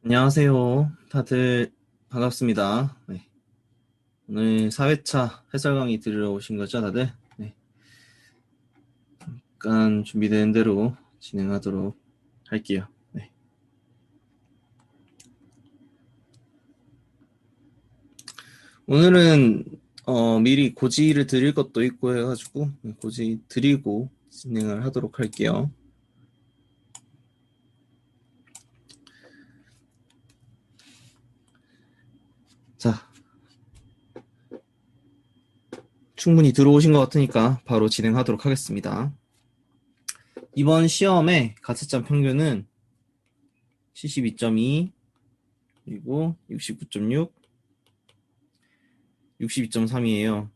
안녕하세요. 다들 반갑습니다. 네. 오늘 4회차 해설 강의 들으러 오신 거죠, 다들? 네. 약간 준비된 대로 진행하도록 할게요. 네. 오늘은 미리 고지를 드릴 것도 있고 해가지고 고지 드리고 진행을 하도록 할게요. 자, 충분히 들어오신 것 같으니까 바로 진행하도록 하겠습니다. 이번 시험의 가채점 평균은 72.2 그리고 69.6 62.3이에요.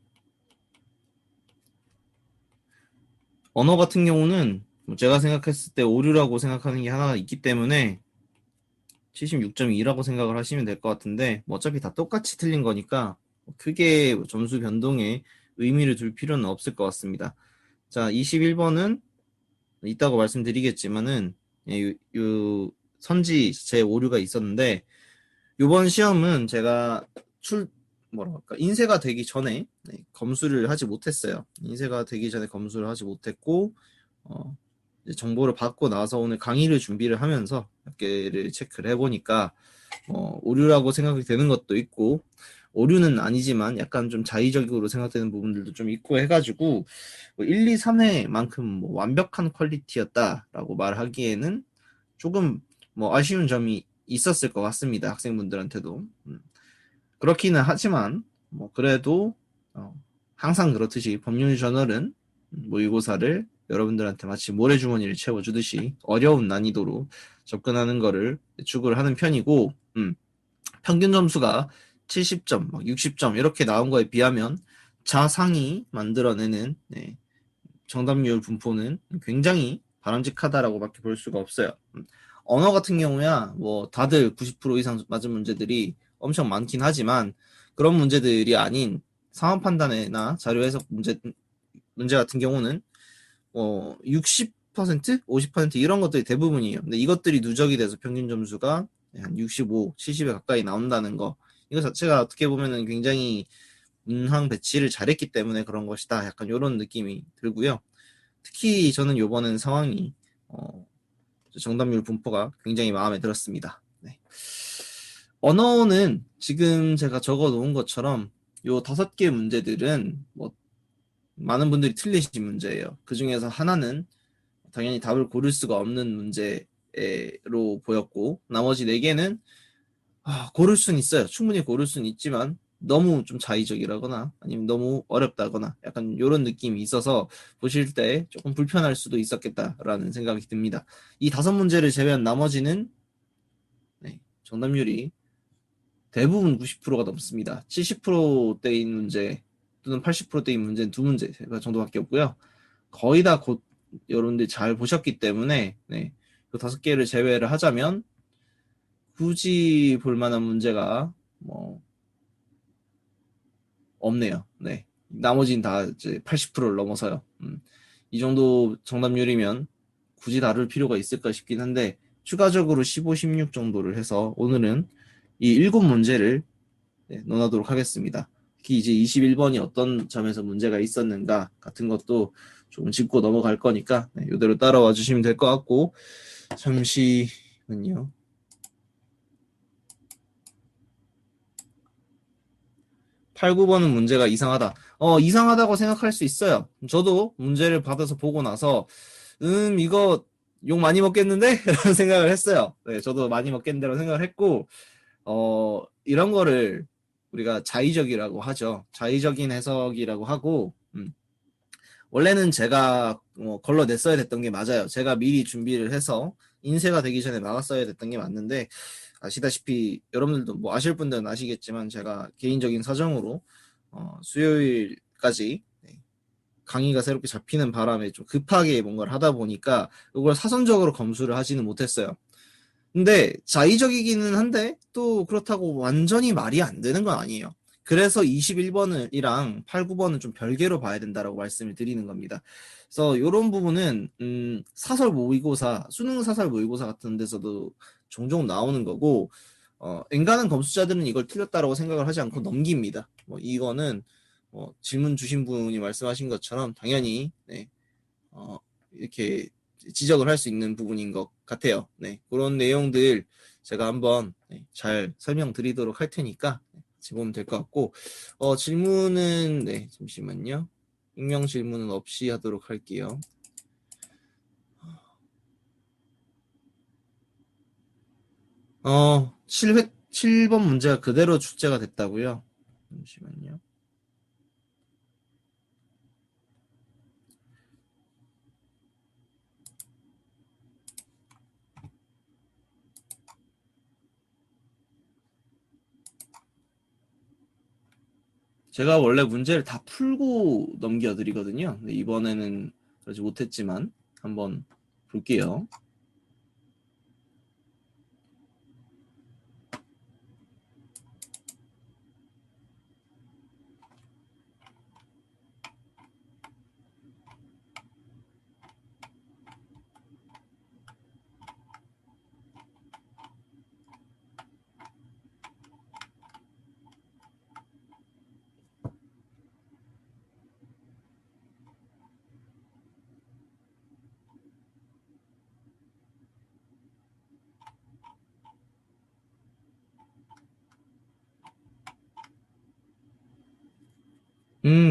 언어 같은 경우는 제가 생각했을 때 오류라고 생각하는 게 하나 있기 때문에 76.2라고 생각을 하시면 될 것 같은데 어차피 다 똑같이 틀린 거니까 크게 점수 변동에 의미를 둘 필요는 없을 것 같습니다. 자, 21번은 이따고 말씀드리겠지만은 선지 제 오류가 있었는데 이번 시험은 제가 인쇄가 되기 전에 검수를 하지 못했어요. 인쇄가 되기 전에 검수를 하지 못했고 정보를 받고 나서 오늘 강의를 준비를 하면서 몇 개를 체크를 해보니까 오류라고 생각이 되는 것도 있고 오류는 아니지만 약간 좀 자의적으로 생각되는 부분들도 좀 있고 해가지고 1, 2, 3회만큼 완벽한 퀄리티였다라고 말하기에는 조금 아쉬운 점이 있었을 것 같습니다. 학생분들한테도. 그렇기는 하지만 그래도 항상 그렇듯이 법률 저널은 모의고사를 여러분들한테 마치 모래주머니를 채워주듯이 어려운 난이도로 접근하는 거를 추구를 하는 편이고 평균 점수가 70점, 60점 이렇게 나온 거에 비하면 자상이 만들어내는 정답률 분포는 굉장히 바람직하다라고밖에 볼 수가 없어요. 언어 같은 경우야 다들 90% 이상 맞은 문제들이 엄청 많긴 하지만 그런 문제들이 아닌 상황 판단이나 자료 해석 문제 같은 경우는 60%, 50% 이런 것들이 대부분이에요. 근데 이것들이 누적이 돼서 평균 점수가 한 65, 70에 가까이 나온다는 거. 이거 자체가 어떻게 보면은 굉장히 문항 배치를 잘했기 때문에 그런 것이다. 약간 이런 느낌이 들고요. 특히 저는 이번엔 상황이 정답률 분포가 굉장히 마음에 들었습니다. 네. 언어는 지금 제가 적어 놓은 것처럼 요 5개 문제들은 많은 분들이 틀리신 문제예요. 그 중에서 하나는 당연히 답을 고를 수가 없는 문제로 보였고 나머지 4개는 고를 수는 있어요. 충분히 고를 수는 있지만 너무 좀 자의적이라거나 아니면 너무 어렵다거나 약간 이런 느낌이 있어서 보실 때 조금 불편할 수도 있었겠다라는 생각이 듭니다. 이 5문제를 제외한 나머지는 정답률이 대부분 90%가 넘습니다. 70%대인 문제 또는 80%대인 문제는 2문제 정도밖에 없고요. 거의 다 여러분들이 잘 보셨기 때문에 그 5개를 제외를 하자면 굳이 볼 만한 문제가 없네요. 네. 나머지는 다 이제 80%를 넘어서요. 이 정도 정답률이면 굳이 다룰 필요가 있을까 싶긴 한데 추가적으로 15, 16 정도를 해서 오늘은 이 7문제를 논하도록 하겠습니다. 특히 이제 21번이 어떤 점에서 문제가 있었는가 같은 것도 좀 짚고 넘어갈 거니까 이대로 따라와 주시면 될 것 같고 잠시만요. 8, 9번은 문제가 이상하다. 이상하다고 생각할 수 있어요. 저도 문제를 받아서 보고 나서 이거 욕 많이 먹겠는데? 라는 생각을 했어요. 네, 저도 많이 먹겠는데라고 생각을 했고 이런 거를 우리가 자의적이라고 하죠. 자의적인 해석이라고 하고 원래는 제가 걸러냈어야 됐던 게 맞아요. 제가 미리 준비를 해서 인쇄가 되기 전에 막았어야 됐던 게 맞는데 아시다시피 여러분들도 아실 분들은 아시겠지만 제가 개인적인 사정으로 수요일까지 강의가 새롭게 잡히는 바람에 좀 급하게 뭔가를 하다 보니까 이걸 사전적으로 검수를 하지는 못했어요. 근데 자의적이기는 한데 또 그렇다고 완전히 말이 안 되는 건 아니에요. 그래서 21번이랑 8, 9번은 좀 별개로 봐야 된다라고 말씀을 드리는 겁니다. 그래서 이런 부분은 사설 모의고사, 수능 사설 모의고사 같은 데서도 종종 나오는 거고 엔간한 검수자들은 이걸 틀렸다라고 생각을 하지 않고 넘깁니다. 뭐 이거는 질문 주신 분이 말씀하신 것처럼 당연히 네, 이렇게 지적을 할 수 있는 부분인 것 같아요. 네, 그런 내용들 제가 한번 잘 설명드리도록 할 테니까 같이 보면 될 것 같고 질문은 네, 잠시만요. 익명 질문은 없이 하도록 할게요. 7번 문제가 그대로 출제가 됐다고요? 잠시만요. 제가 원래 문제를 다 풀고 넘겨드리거든요. 근데 이번에는 그러지 못했지만 한번 볼게요.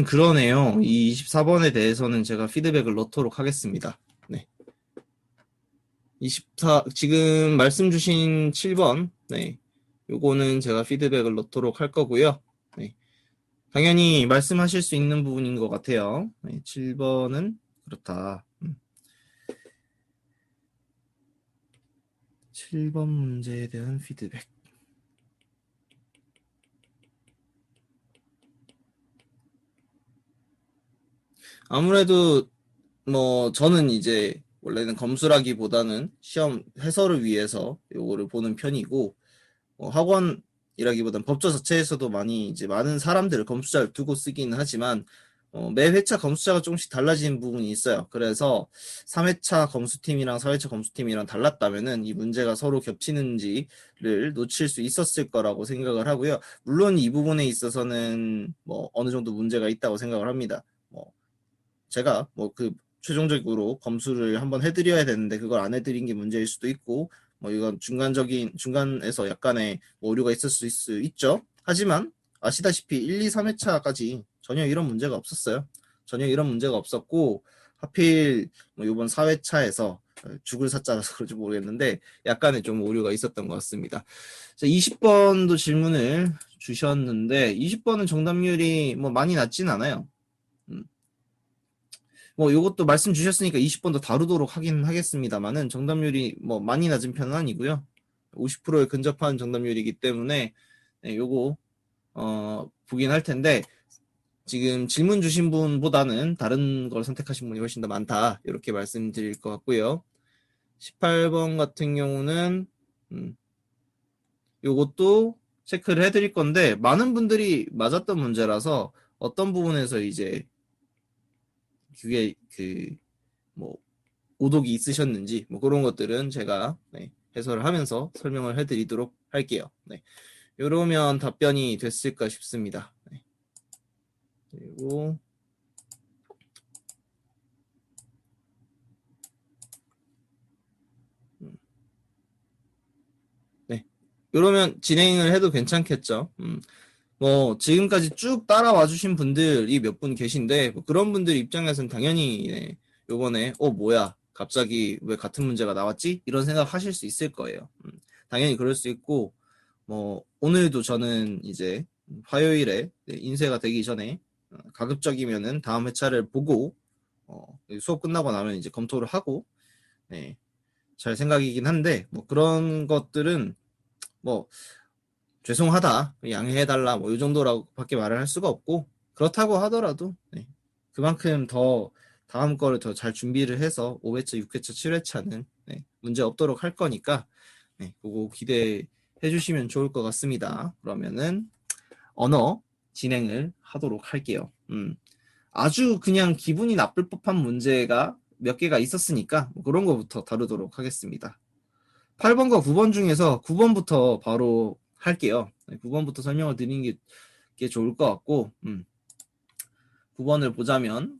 그러네요. 이 24번에 대해서는 제가 피드백을 넣도록 하겠습니다. 네. 지금 말씀 주신 7번, 네. 요거는 제가 피드백을 넣도록 할 거고요. 네. 당연히 말씀하실 수 있는 부분인 것 같아요. 네, 7번은 그렇다. 7번 문제에 대한 피드백. 아무래도 저는 이제 원래는 검수라기보다는 시험 해설을 위해서 요거를 보는 편이고 학원이라기보다는 법조 자체에서도 많이 이제 많은 사람들을 검수자를 두고 쓰기는 하지만 매 회차 검수자가 조금씩 달라지는 부분이 있어요. 그래서 3회차 검수팀이랑 4회차 검수팀이랑 달랐다면은 이 문제가 서로 겹치는지를 놓칠 수 있었을 거라고 생각을 하고요. 물론 이 부분에 있어서는 어느 정도 문제가 있다고 생각을 합니다. 제가 그 최종적으로 검수를 한번 해드려야 되는데 그걸 안 해드린 게 문제일 수도 있고 이건 중간에서 약간의 오류가 있을 수 있죠. 하지만 아시다시피 1, 2, 3회차까지 전혀 이런 문제가 없었어요. 전혀 이런 문제가 없었고 하필 이번 4회차에서 죽을 사자라서 그런지 모르겠는데 약간의 좀 오류가 있었던 것 같습니다. 20번도 질문을 주셨는데 20번은 정답률이 많이 낮진 않아요. 요것도 말씀 주셨으니까 20번도 다루도록 하긴 하겠습니다만은 정답률이 많이 낮은 편은 아니고요. 50%에 근접한 정답률이기 때문에 네, 요거 보긴 할 텐데 지금 질문 주신 분보다는 다른 걸 선택하신 분이 훨씬 더 많다. 이렇게 말씀드릴 것 같고요. 18번 같은 경우는 요것도 체크를 해드릴 건데 많은 분들이 맞았던 문제라서 어떤 부분에서 이제 그게 오독이 있으셨는지 그런 것들은 제가 해설을 하면서 설명을 해드리도록 할게요. 네. 이러면 답변이 됐을까 싶습니다. 네. 그리고 네. 이러면 진행을 해도 괜찮겠죠. 지금까지 쭉 따라와 주신 분들이 몇 분 계신데 그런 분들 입장에서는 당연히 요번에 뭐야 갑자기 왜 같은 문제가 나왔지? 이런 생각 하실 수 있을 거예요. 당연히 그럴 수 있고 오늘도 저는 이제 화요일에 인쇄가 되기 전에 가급적이면은 다음 회차를 보고 수업 끝나고 나면 이제 검토를 하고 잘 생각이긴 한데 그런 것들은 죄송하다 양해해달라 이 정도라고밖에 말을 할 수가 없고 그렇다고 하더라도 그만큼 더 다음 거를 더 잘 준비를 해서 5회차, 6회차, 7회차는 문제 없도록 할 거니까 그거 기대해 주시면 좋을 것 같습니다. 그러면은 언어 진행을 하도록 할게요. 아주 그냥 기분이 나쁠 법한 문제가 몇 개가 있었으니까 뭐 그런 거부터 다루도록 하겠습니다. 8번과 9번 중에서 9번부터 바로 할게요. 9번부터 설명을 드리는 게 좋을 것 같고 9번을 보자면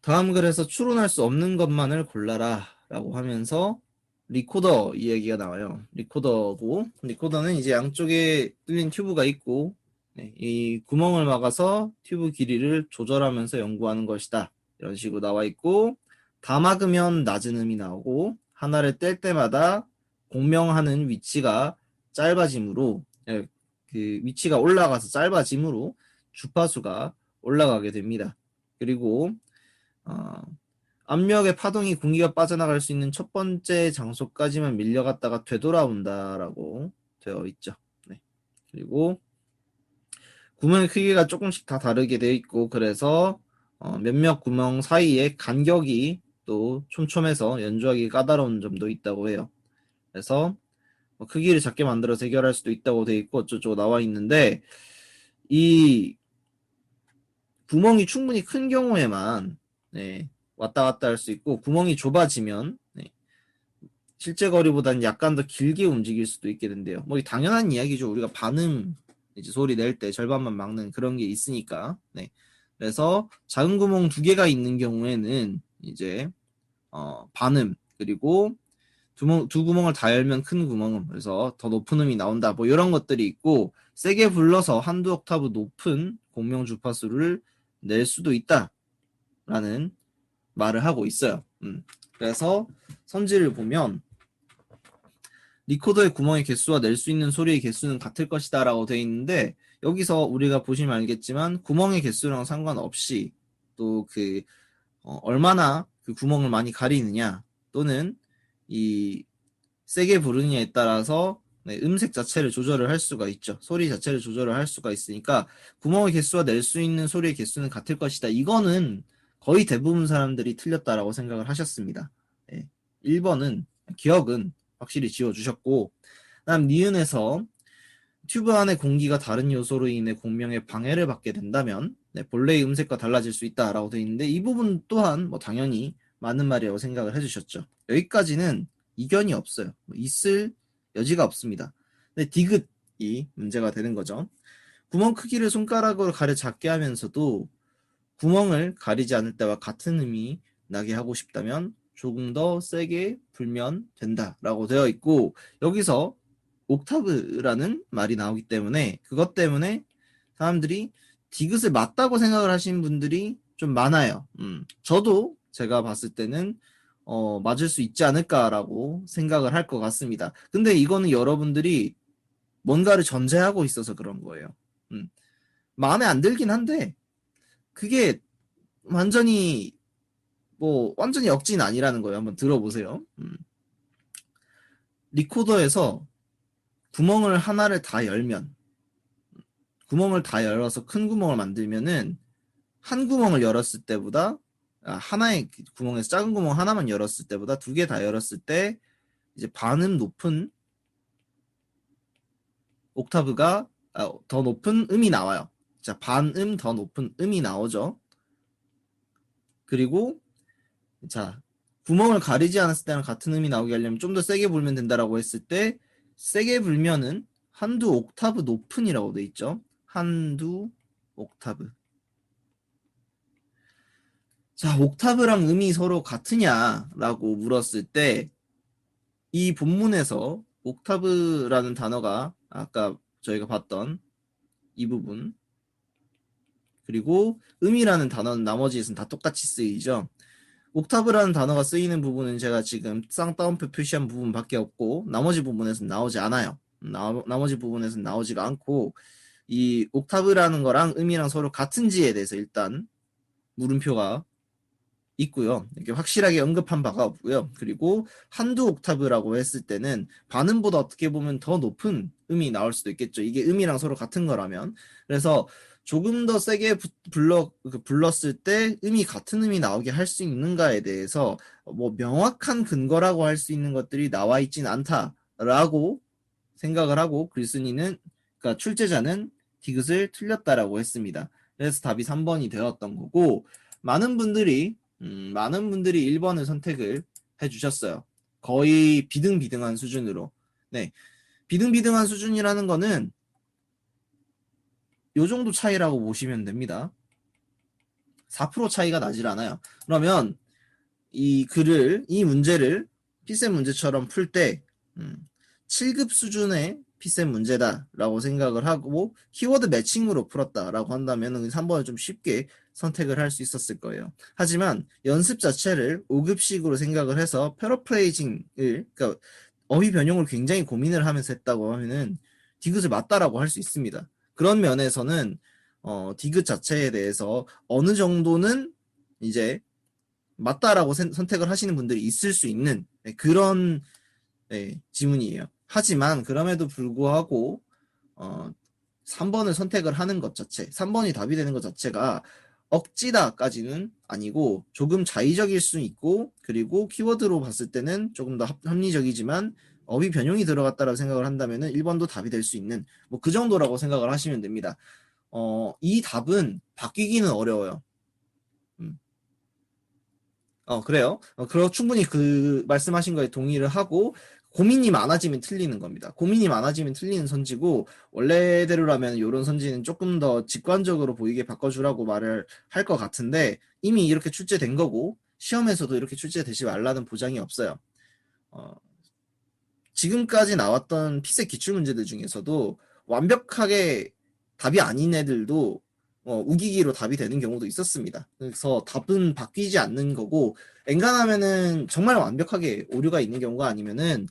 다음 글에서 추론할 수 없는 것만을 골라라 라고 하면서 리코더 이야기가 나와요. 리코더는 이제 양쪽에 뚫린 튜브가 있고 이 구멍을 막아서 튜브 길이를 조절하면서 연구하는 것이다. 이런 식으로 나와 있고 다 막으면 낮은 음이 나오고 하나를 뗄 때마다 공명하는 위치가 짧아지므로 그 위치가 올라가서 짧아지므로 주파수가 올라가게 됩니다. 그리고 압력의 파동이 공기가 빠져나갈 수 있는 첫 번째 장소까지만 밀려갔다가 되돌아온다라고 되어 있죠. 네. 그리고 구멍의 크기가 조금씩 다 다르게 되어 있고 그래서 몇몇 구멍 사이의 간격이 또 촘촘해서 연주하기 까다로운 점도 있다고 해요. 그래서 크기를 작게 만들어서 해결할 수도 있다고 되어 있고 어쩌고 나와 있는데 이 구멍이 충분히 큰 경우에만 왔다 갔다 할 수 있고 구멍이 좁아지면 실제 거리보다는 약간 더 길게 움직일 수도 있게 된대요. 뭐 당연한 이야기죠. 우리가 반음 이제 소리 낼 때 절반만 막는 그런 게 있으니까. 그래서 작은 구멍 2개가 있는 경우에는 이제 반음 그리고 두 구멍을 다 열면 큰 구멍음 그래서 더 높은 음이 나온다. 뭐 이런 것들이 있고 세게 불러서 한두 옥타브 높은 공명 주파수를 낼 수도 있다라는 말을 하고 있어요. 그래서 선지를 보면 리코더의 구멍의 개수와 낼 수 있는 소리의 개수는 같을 것이다 라고 되어 있는데 여기서 우리가 보시면 알겠지만 구멍의 개수랑 상관없이 또 얼마나 그 구멍을 많이 가리느냐 또는 이 세게 부르느냐에 따라서 음색 자체를 조절을 할 수가 있죠. 소리 자체를 조절을 할 수가 있으니까 구멍의 개수와 낼 수 있는 소리의 개수는 같을 것이다. 이거는 거의 대부분 사람들이 틀렸다라고 생각을 하셨습니다. 1번은 기억은 확실히 지워주셨고 다음 니은에서 튜브 안의 공기가 다른 요소로 인해 공명에 방해를 받게 된다면 본래의 음색과 달라질 수 있다라고 되어 있는데 이 부분 또한 뭐 당연히 맞는 말이라고 생각을 해주셨죠. 여기까지는 이견이 없어요. 있을 여지가 없습니다. 근데 디귿이 문제가 되는 거죠. 구멍 크기를 손가락으로 가려 작게 하면서도 구멍을 가리지 않을 때와 같은 음이 나게 하고 싶다면 조금 더 세게 불면 된다라고 되어 있고 여기서 옥타브라는 말이 나오기 때문에 그것 때문에 사람들이 디귿을 맞다고 생각을 하시는 분들이 좀 많아요. 저도 제가 봤을 때는 맞을 수 있지 않을까라고 생각을 할 것 같습니다. 근데 이거는 여러분들이 뭔가를 전제하고 있어서 그런 거예요. 마음에 안 들긴 한데 그게 완전히 완전히 역진 아니라는 거예요. 한번 들어보세요. 리코더에서 구멍을 하나를 다 열면 구멍을 다 열어서 큰 구멍을 만들면은 한 구멍을 열었을 때보다 하나의 구멍에서 작은 구멍 하나만 열었을 때보다 2개 다 열었을 때 이제 반음 높은 옥타브가 더 높은 음이 나와요. 자, 반음 더 높은 음이 나오죠. 그리고 자, 구멍을 가리지 않았을 때랑 같은 음이 나오게 하려면 좀 더 세게 불면 된다라고 했을 때 세게 불면은 한두 옥타브 높은이라고 돼 있죠. 한두 옥타브. 자, 옥타브랑 음이 서로 같으냐라고 물었을 때 이 본문에서 옥타브라는 단어가 아까 저희가 봤던 이 부분 그리고 음이라는 단어는 나머지에서는 다 똑같이 쓰이죠. 옥타브라는 단어가 쓰이는 부분은 제가 지금 쌍따옴표 표시한 부분밖에 없고 나머지 부분에서는 나오지 않아요. 나머지 부분에서는 나오지가 않고 이 옥타브라는 거랑 음이랑 서로 같은지에 대해서 일단 물음표가 있고요. 이렇게 확실하게 언급한 바가 없고요. 그리고 한두 옥타브라고 했을 때는 반음보다 어떻게 보면 더 높은 음이 나올 수도 있겠죠. 이게 음이랑 서로 같은 거라면. 그래서 조금 더 세게 불렀을 때 음이 같은 음이 나오게 할 수 있는가에 대해서 뭐 명확한 근거라고 할 수 있는 것들이 나와 있진 않다라고 생각을 하고 그러니까 출제자는 디귿을 틀렸다라고 했습니다. 그래서 답이 3번이 되었던 거고, 많은 분들이 1번을 선택을 해주셨어요. 거의 비등비등한 수준으로. 네, 비등비등한 수준이라는 거는 요 정도 차이라고 보시면 됩니다. 4% 차이가 나질 않아요. 그러면 이 문제를 피셈 문제처럼 풀 때 7급 수준의 피셈 문제다라고 생각을 하고 키워드 매칭으로 풀었다라고 한다면 3번을 좀 쉽게 선택을 할 수 있었을 거예요. 하지만 연습 자체를 5급식으로 생각을 해서 패러프레이징을, 그러니까 어휘 변형을 굉장히 고민을 하면서 했다고 하면은 디귿을 맞다라고 할 수 있습니다. 그런 면에서는 디귿 자체에 대해서 어느 정도는 이제 맞다라고 선택을 하시는 분들이 있을 수 있는 그런 지문이에요. 하지만 그럼에도 불구하고 3번을 선택을 하는 것 자체, 3번이 답이 되는 것 자체가 억지다까지는 아니고 조금 자의적일 수 있고, 그리고 키워드로 봤을 때는 조금 더 합리적이지만 어휘 변형이 들어갔다라고 생각을 한다면은 1번도 답이 될 수 있는 뭐 그 정도라고 생각을 하시면 됩니다. 이 답은 바뀌기는 어려워요. 그래요. 그럼 충분히 그 말씀하신 거에 동의를 하고, 고민이 많아지면 틀리는 겁니다. 고민이 많아지면 틀리는 선지고, 원래대로라면 이런 선지는 조금 더 직관적으로 보이게 바꿔주라고 말을 할 것 같은데, 이미 이렇게 출제된 거고, 시험에서도 이렇게 출제되지 말라는 보장이 없어요. 지금까지 나왔던 피셋 기출문제들 중에서도 완벽하게 답이 아닌 애들도 우기기로 답이 되는 경우도 있었습니다. 그래서 답은 바뀌지 않는 거고, 엔간하면은 정말 완벽하게 오류가 있는 경우가 아니면은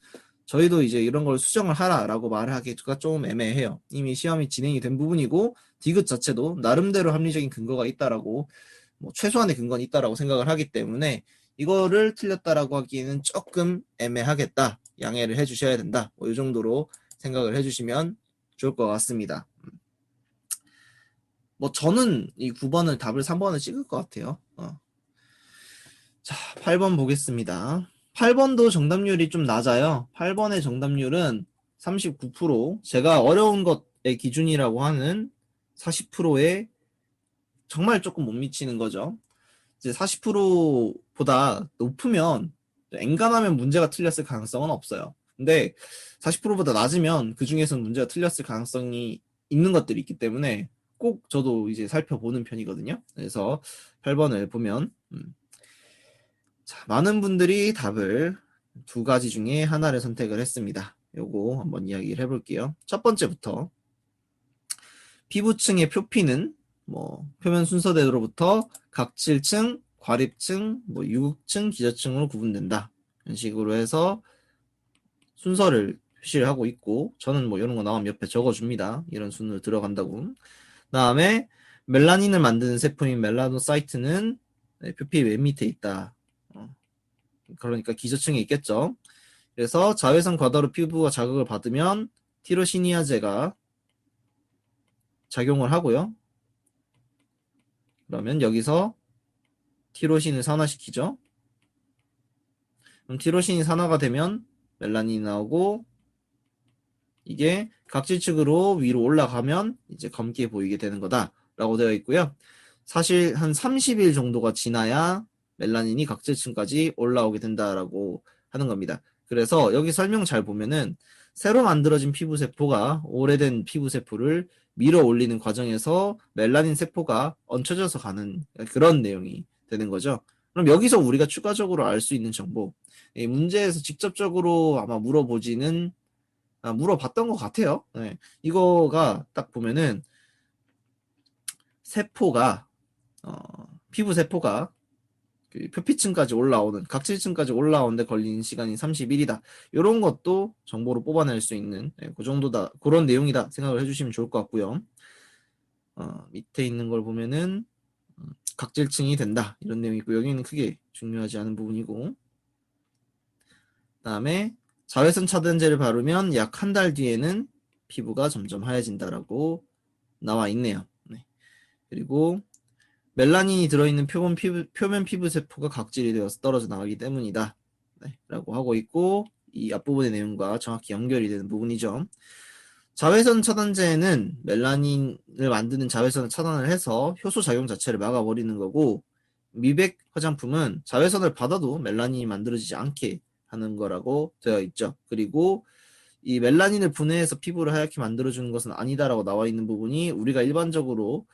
저희도 이제 이런 걸 수정을 하라라고 말하기가 좀 애매해요. 이미 시험이 진행이 된 부분이고 디귿 자체도 나름대로 합리적인 근거가 있다라고, 뭐 최소한의 근거는 있다라고 생각을 하기 때문에 이거를 틀렸다라고 하기에는 조금 애매하겠다, 양해를 해주셔야 된다, 뭐 이 정도로 생각을 해주시면 좋을 것 같습니다. 뭐 저는 이 9번을 답을 3번을 찍을 것 같아요. 자, 8번 보겠습니다. 8번도 정답률이 좀 낮아요. 8번의 정답률은 39%, 제가 어려운 것의 기준이라고 하는 40%에 정말 조금 못 미치는 거죠. 이제 40%보다 높으면, 엔간하면 문제가 틀렸을 가능성은 없어요. 근데 40%보다 낮으면 그 중에서는 문제가 틀렸을 가능성이 있는 것들이 있기 때문에 꼭 저도 이제 살펴보는 편이거든요. 그래서 8번을 보면 자, 많은 분들이 답을 두 가지 중에 하나를 선택을 했습니다. 요거 한번 이야기를 해볼게요. 첫 번째부터, 피부층의 표피는 뭐 표면 순서대로부터 각질층, 과립층, 뭐 유극층, 기저층으로 구분된다. 이런 식으로 해서 순서를 표시를 하고 있고, 저는 뭐 이런 거 나오면 옆에 적어줍니다. 이런 순으로 들어간다고. 다음에 멜라닌을 만드는 세포인 멜라노사이트는 표피 맨 밑에 있다. 그러니까 기저층에 있겠죠. 그래서 자외선 과다로 피부가 자극을 받으면 티로시니아제가 작용을 하고요. 그러면 여기서 티로신을 산화시키죠. 그럼 티로신이 산화가 되면 멜라닌이 나오고, 이게 각질층으로 위로 올라가면 이제 검게 보이게 되는 거다라고 되어 있고요. 사실 한 30일 정도가 지나야 멜라닌이 각질층까지 올라오게 된다라고 하는 겁니다. 그래서 여기 설명 잘 보면은 새로 만들어진 피부세포가 오래된 피부세포를 밀어 올리는 과정에서 멜라닌 세포가 얹혀져서 가는 그런 내용이 되는 거죠. 그럼 여기서 우리가 추가적으로 알 수 있는 정보, 이 문제에서 직접적으로 아마 물어봤던 것 같아요. 네. 이거가 딱 보면은 세포가 피부 세포가 그 표피층까지 올라오는, 각질층까지 올라오는데 걸리는 시간이 30일이다. 이런 것도 정보로 뽑아낼 수 있는 그 정도다, 그런 내용이다 생각을 해주시면 좋을 것 같고요. 밑에 있는 걸 보면은 각질층이 된다 이런 내용이 있고, 여기는 크게 중요하지 않은 부분이고, 그다음에 자외선 차단제를 바르면 약 한 달 뒤에는 피부가 점점 하얘진다라고 나와 있네요. 네. 그리고 멜라닌이 들어있는 표면 피부 세포가 각질이 되어서 떨어져 나가기 때문이다. 네, 라고 하고 있고, 이 앞부분의 내용과 정확히 연결이 되는 부분이죠. 자외선 차단제는 멜라닌을 만드는 자외선을 차단을 해서 효소 작용 자체를 막아버리는 거고, 미백 화장품은 자외선을 받아도 멜라닌이 만들어지지 않게 하는 거라고 되어 있죠. 그리고 이 멜라닌을 분해해서 피부를 하얗게 만들어주는 것은 아니다라고 나와 있는 부분이 우리가 일반적으로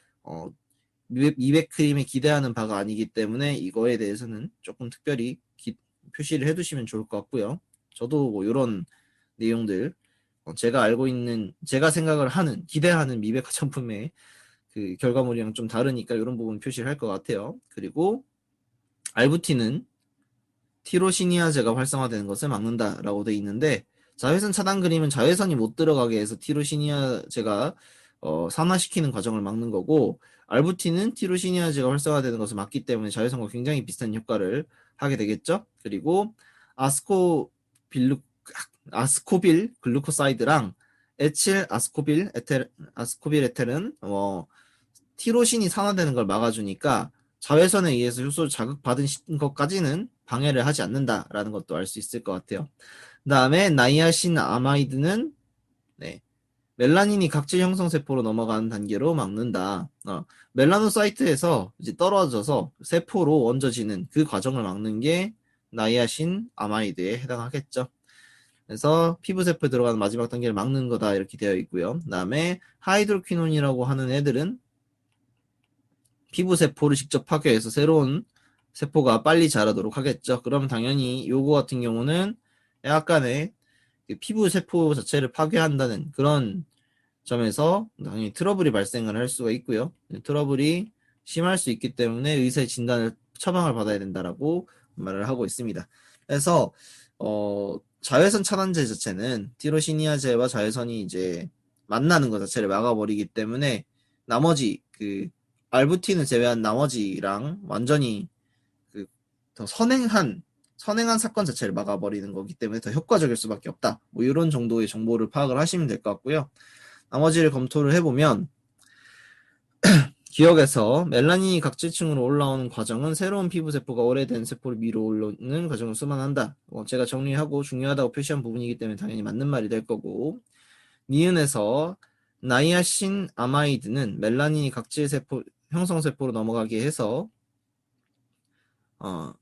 미백 크림에 기대하는 바가 아니기 때문에 이거에 대해서는 조금 특별히 표시를 해두시면 좋을 것 같고요. 저도 뭐 이런 내용들 제가 알고 있는, 제가 생각을 하는, 기대하는 미백 화장품의 그 결과물이랑 좀 다르니까 이런 부분 표시를 할 것 같아요. 그리고 알부틴은 티로시니아제가 활성화되는 것을 막는다라고 되어 있는데, 자외선 차단 그림은 자외선이 못 들어가게 해서 티로시니아제가 산화시키는 과정을 막는 거고, 알부틴은 티로시니아제가 활성화되는 것을 막기 때문에 자외선과 굉장히 비슷한 효과를 하게 되겠죠. 그리고 아스코빌 글루코사이드랑 에칠 아스코빌 에텔은 티로신이 산화되는 걸 막아주니까 자외선에 의해서 효소를 자극받은 것까지는 방해를 하지 않는다라는 것도 알 수 있을 것 같아요. 그 다음에 나이아신 아마이드는 네, 멜라닌이 각질 형성 세포로 넘어가는 단계로 막는다. 멜라노사이트에서 이제 떨어져서 세포로 얹어지는 그 과정을 막는 게 나이아신 아마이드에 해당하겠죠. 그래서 피부 세포에 들어가는 마지막 단계를 막는 거다 이렇게 되어 있고요. 그 다음에 하이드로퀴논이라고 하는 애들은 피부 세포를 직접 파괴해서 새로운 세포가 빨리 자라도록 하겠죠. 그럼 당연히 요거 같은 경우는 약간의 피부 세포 자체를 파괴한다는 그런 점에서 당연히 트러블이 발생을 할 수가 있고요. 트러블이 심할 수 있기 때문에 의사의 진단을 처방을 받아야 된다라고 말을 하고 있습니다. 그래서 자외선 차단제 자체는 티로시니아제와 자외선이 이제 만나는 것 자체를 막아버리기 때문에 나머지 그 알부틴을 제외한 나머지랑 완전히 그 더 선행한 사건 자체를 막아버리는 거기 때문에 더 효과적일 수밖에 없다. 뭐 이런 정도의 정보를 파악을 하시면 될 것 같고요. 나머지를 검토를 해보면 기억에서 멜라닌이 각질층으로 올라오는 과정은 새로운 피부 세포가 오래된 세포를 밀어 올리는 과정을 수반한다. 제가 정리하고 중요하다고 표시한 부분이기 때문에 당연히 맞는 말이 될 거고, 니은에서 나이아신 아마이드는 멜라닌이 각질 세포 형성 세포로 넘어가게 해서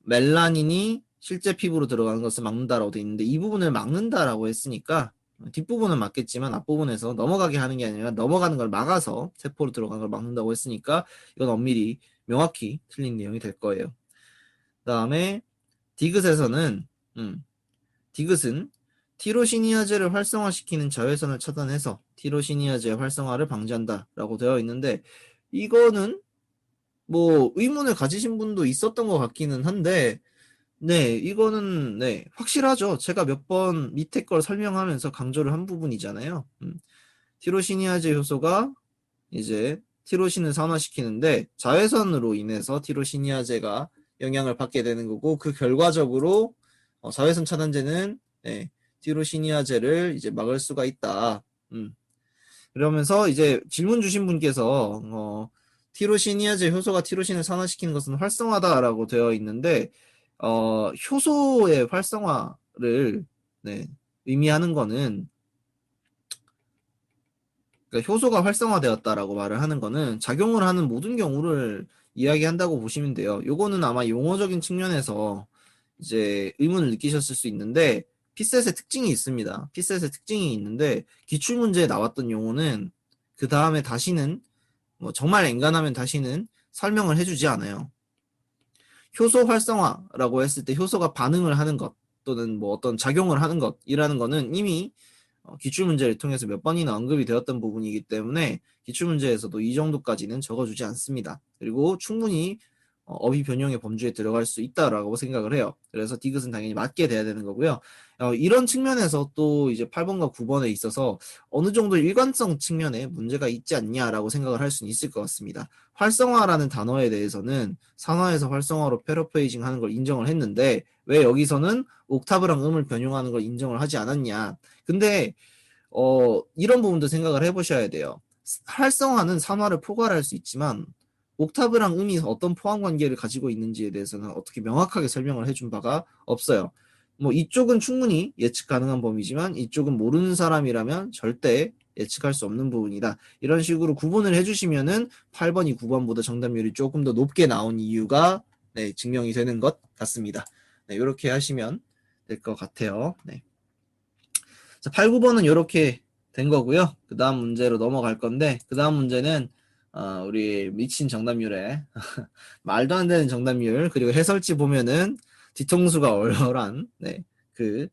멜라닌이 실제 피부로 들어가는 것을 막는다라고 되어 있는데, 이 부분을 막는다라고 했으니까 뒷부분은 맞겠지만 앞부분에서 넘어가게 하는 게 아니라 넘어가는 걸 막아서 세포로 들어가는 걸 막는다고 했으니까 이건 엄밀히 명확히 틀린 내용이 될 거예요. 그 다음에 디귿에서는 디귿은 티로시니아제를 활성화시키는 자외선을 차단해서 티로시니아제 활성화를 방지한다라고 되어 있는데, 이거는 뭐 의문을 가지신 분도 있었던 것 같기는 한데, 네, 이거는 네, 확실하죠. 제가 몇 번 밑에 걸 설명하면서 강조를 한 부분이잖아요. 티로시니아제 효소가 이제 티로신을 산화시키는데 자외선으로 인해서 티로시니아제가 영향을 받게 되는 거고, 그 결과적으로 자외선 차단제는 네, 티로시니아제를 이제 막을 수가 있다. 그러면서 이제 질문 주신 분께서 티로시니아제 효소가 티로신을 산화시키는 것은 활성화다라고 되어 있는데, 효소의 활성화를 네, 의미하는 거는, 그러니까 효소가 활성화되었다라고 말을 하는 거는 작용을 하는 모든 경우를 이야기한다고 보시면 돼요. 요거는 아마 용어적인 측면에서 이제 의문을 느끼셨을 수 있는데, 피셋의 특징이 있습니다. 피셋의 특징이 있는데, 기출문제에 나왔던 용어는 그 다음에 다시는 정말 엔간하면 다시는 설명을 해주지 않아요. 효소 활성화라고 했을 때 효소가 반응을 하는 것 또는 뭐 어떤 작용을 하는 것이라는 거는 이미 기출문제를 통해서 몇 번이나 언급이 되었던 부분이기 때문에 기출문제에서도 이 정도까지는 적어주지 않습니다. 그리고 충분히 어휘 변형의 범주에 들어갈 수 있다라고 생각을 해요. 그래서 디귿은 당연히 맞게 돼야 되는 거고요. 이런 측면에서 또 이제 8번과 9번에 있어서 어느 정도 일관성 측면에 문제가 있지 않냐라고 생각을 할 수는 있을 것 같습니다. 활성화라는 단어에 대해서는 산화에서 활성화로 패러프레이징 하는 걸 인정을 했는데, 왜 여기서는 옥타브랑 음을 변용하는 걸 인정을 하지 않았냐. 근데 이런 부분도 생각을 해보셔야 돼요. 활성화는 산화를 포괄할 수 있지만 옥타브랑 음이 어떤 포함 관계를 가지고 있는지에 대해서는 어떻게 명확하게 설명을 해준 바가 없어요. 뭐 이쪽은 충분히 예측 가능한 범위지만 이쪽은 모르는 사람이라면 절대 예측할 수 없는 부분이다. 이런 식으로 구분을 해주시면은 8번이 9번보다 정답률이 조금 더 높게 나온 이유가 네, 증명이 되는 것 같습니다. 네, 이렇게 하시면 될 것 같아요. 네. 자, 8, 9번은 이렇게 된 거고요. 그 다음 문제로 넘어갈 건데, 그 다음 문제는 우리 미친 정답률에 말도 안 되는 정답률, 그리고 해설지 보면은 뒤통수가 얼얼한 네, 그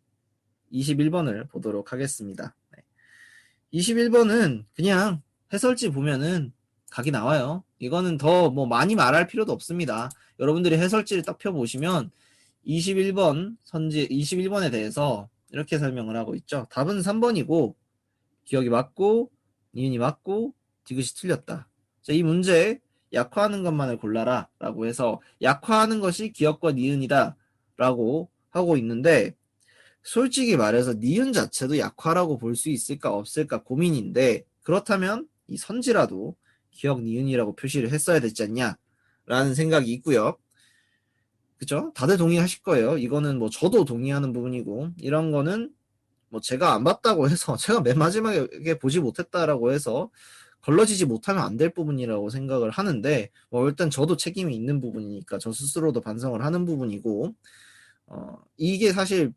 21번을 보도록 하겠습니다. 네. 21번은 그냥 해설지 보면은 각이 나와요. 이거는 더 뭐 많이 말할 필요도 없습니다. 여러분들이 해설지를 딱 펴보시면 21번 선지 21번에 대해서 이렇게 설명을 하고 있죠. 답은 3번이고 기억이 맞고 니은이 맞고 디귿이 틀렸다. 자, 이 문제 약화하는 것만을 골라라 라고 해서 약화하는 것이 기억과 니은이다 라고 하고 있는데 솔직히 말해서 니은 자체도 약화라고 볼 수 있을까 없을까 고민인데 그렇다면 이 선지라도 기억 니은이라고 표시를 했어야 됐지 않냐 라는 생각이 있고요. 그죠? 다들 동의하실 거예요. 이거는 뭐 저도 동의하는 부분이고 이런 거는 뭐 제가 안 봤다고 해서 제가 맨 마지막에 보지 못했다라고 해서 걸러지지 못하면 안 될 부분이라고 생각을 하는데 뭐 일단 저도 책임이 있는 부분이니까 저 스스로도 반성을 하는 부분이고 이게 사실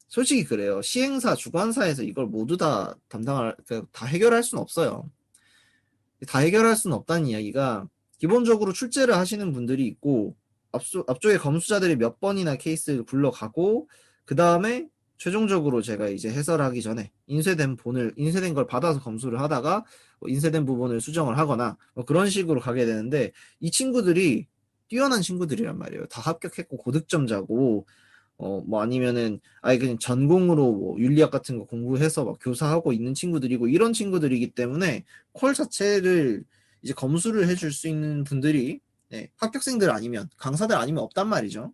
솔직히 그래요. 시행사, 주관사에서 이걸 모두 다 다 해결할 수는 없어요. 다 해결할 수는 없다는 이야기가 기본적으로 출제를 하시는 분들이 있고 앞쪽에 검수자들이 몇 번이나 케이스를 굴러가고 그 다음에 최종적으로 제가 이제 해설하기 전에 인쇄된 걸 받아서 검수를 하다가 인쇄된 부분을 수정을 하거나 뭐 그런 식으로 가게 되는데 이 친구들이 뛰어난 친구들이란 말이에요. 다 합격했고 고득점자고 뭐 아니면은 아예 그냥 전공으로 뭐 윤리학 같은 거 공부해서 막 교사하고 있는 친구들이고 이런 친구들이기 때문에 콜 자체를 이제 검수를 해줄 수 있는 분들이 네, 합격생들 아니면 강사들 아니면 없단 말이죠.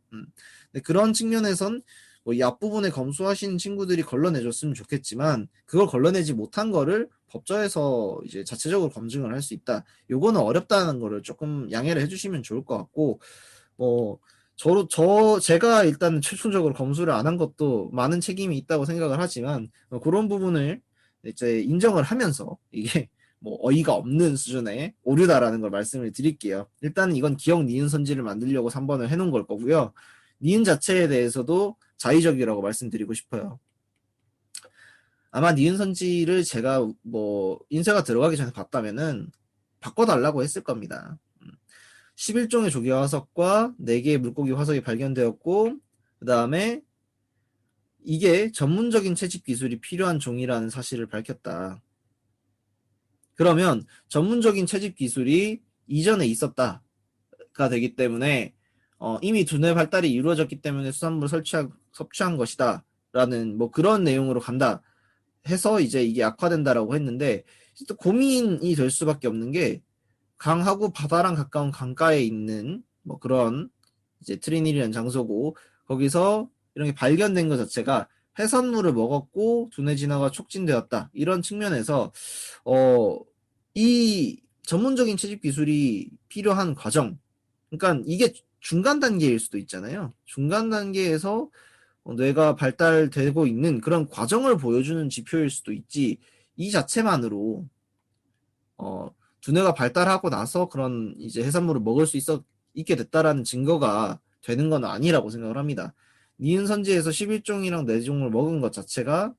근데 그런 측면에선 뭐이 앞부분에 검수하신 친구들이 걸러내줬으면 좋겠지만 그걸 걸러내지 못한 거를 법조에서 이제 자체적으로 검증을 할 수 있다. 요거는 어렵다는 거를 조금 양해를 해주시면 좋을 것 같고 뭐 제가 일단 최종적으로 검수를 안 한 것도 많은 책임이 있다고 생각을 하지만 그런 부분을 이제 인정을 하면서 이게 뭐 어이가 없는 수준의 오류다라는 걸 말씀을 드릴게요. 일단 이건 기억 니은 선지를 만들려고 3번을 해놓은 걸 거고요. 니은 자체에 대해서도 자의적이라고 말씀드리고 싶어요. 아마 니은 선지를 제가 뭐 인쇄가 들어가기 전에 봤다면은 바꿔달라고 했을 겁니다. 11종의 조개 화석과 4개의 물고기 화석이 발견되었고 그 다음에 이게 전문적인 채집 기술이 필요한 종이라는 사실을 밝혔다. 그러면 전문적인 채집 기술이 이전에 있었다가 되기 때문에 이미 두뇌 발달이 이루어졌기 때문에 수산물을 섭취한 것이다 라는 뭐 그런 내용으로 간다 해서 이제 이게 악화된다라고 했는데 또 고민이 될 수밖에 없는 게 강하고 바다랑 가까운 강가에 있는 뭐 그런 이제 트리닐이라는 장소고 거기서 이런 게 발견된 것 자체가 해산물을 먹었고 두뇌 진화가 촉진되었다. 이런 측면에서 어, 이 전문적인 채집 기술이 필요한 과정. 그러니까 이게 중간 단계일 수도 있잖아요. 중간 단계에서 뇌가 발달되고 있는 그런 과정을 보여주는 지표일 수도 있지. 이 자체만으로 어, 두뇌가 발달하고 나서 그런 이제 해산물을 먹을 수 있게 됐다라는 증거가 되는 건 아니라고 생각을 합니다. 니은 선지에서 11종이랑 4종을 먹은 것 자체가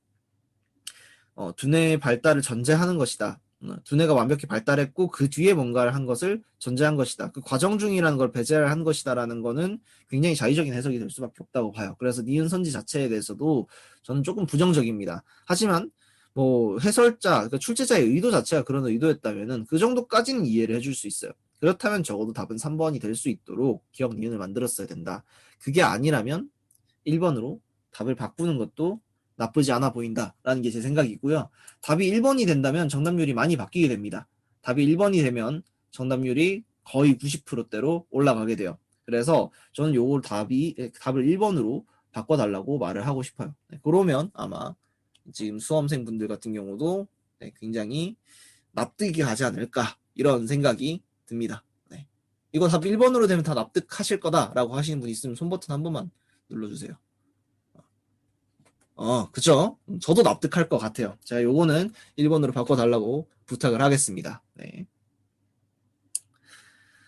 두뇌의 발달을 전제하는 것이다. 두뇌가 완벽히 발달했고 그 뒤에 뭔가를 한 것을 전제한 것이다. 그 과정 중이라는 걸 배제를 한 것이다라는 거는 굉장히 자의적인 해석이 될 수밖에 없다고 봐요. 그래서 니은 선지 자체에 대해서도 저는 조금 부정적입니다. 하지만 뭐 해설자, 그러니까 출제자의 의도 자체가 그런 의도였다면은 그 정도까지는 이해를 해줄 수 있어요. 그렇다면 적어도 답은 3번이 될 수 있도록 기억 니은을 만들었어야 된다. 그게 아니라면 1번으로 답을 바꾸는 것도 나쁘지 않아 보인다라는 게 제 생각이고요. 답이 1번이 된다면 정답률이 많이 바뀌게 됩니다. 답이 1번이 되면 정답률이 거의 90%대로 올라가게 돼요. 그래서 저는 요걸 답을 1번으로 바꿔달라고 말을 하고 싶어요. 네, 그러면 아마 지금 수험생분들 같은 경우도 네, 굉장히 납득이 가지 않을까 이런 생각이 듭니다. 네. 이거 답 1번으로 되면 다 납득하실 거다라고 하시는 분 있으면 손 버튼 한 번만 눌러주세요. 그죠? 저도 납득할 것 같아요. 자, 요거는 1번으로 바꿔달라고 부탁을 하겠습니다. 네.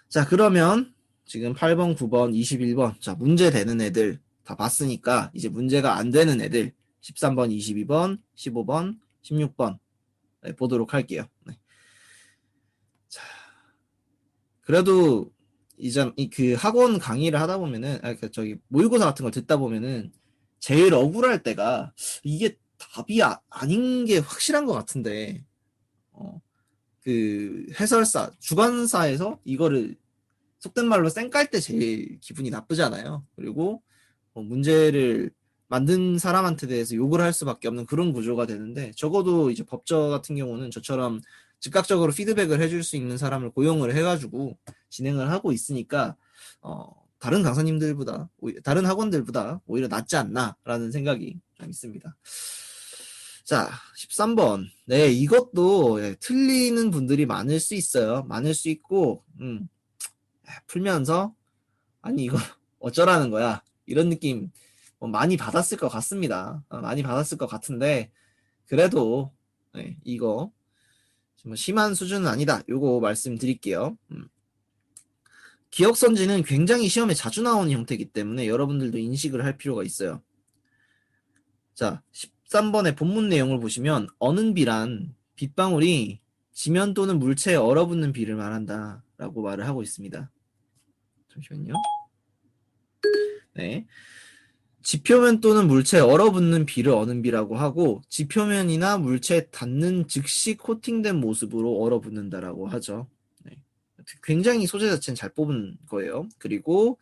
자, 그러면 지금 8번, 9번, 21번. 자, 문제 되는 애들 다 봤으니까 이제 문제가 안 되는 애들 13번, 22번, 15번, 16번 네, 보도록 할게요. 네. 자, 그래도 이제 그 학원 강의를 하다 보면은 저기 모의고사 같은 걸 듣다 보면은 제일 억울할 때가 이게 답이 아닌 게 확실한 것 같은데 그 해설사 주관사에서 이거를 속된 말로 쌩깔 때 제일 기분이 나쁘잖아요. 그리고 문제를 만든 사람한테 대해서 욕을 할 수밖에 없는 그런 구조가 되는데 적어도 이제 법조 같은 경우는 저처럼 즉각적으로 피드백을 해줄 수 있는 사람을 고용을 해가지고 진행을 하고 있으니까 다른 강사님들보다 다른 학원들보다 오히려 낫지 않나라는 생각이 좀 있습니다. 자, 13번. 네, 이것도 틀리는 분들이 많을 수 있어요. 많을 수 있고 풀면서 아니 이거 어쩌라는 거야 이런 느낌 많이 받았을 것 같습니다. 많이 받았을 것 같은데 그래도 네, 이거 좀 심한 수준은 아니다. 요거 말씀드릴게요. 기억선지는 굉장히 시험에 자주 나오는 형태이기 때문에 여러분들도 인식을 할 필요가 있어요. 자, 13번의 본문 내용을 보시면 어는 비란 빗방울이 지면 또는 물체에 얼어붙는 비를 말한다 라고 말을 하고 있습니다. 잠시만요. 네. 지표면 또는 물체에 얼어붙는 비를 어는 비라고 하고 지표면이나 물체에 닿는 즉시 코팅된 모습으로 얼어붙는다라고 하죠. 네. 굉장히 소재 자체는 잘 뽑은 거예요. 그리고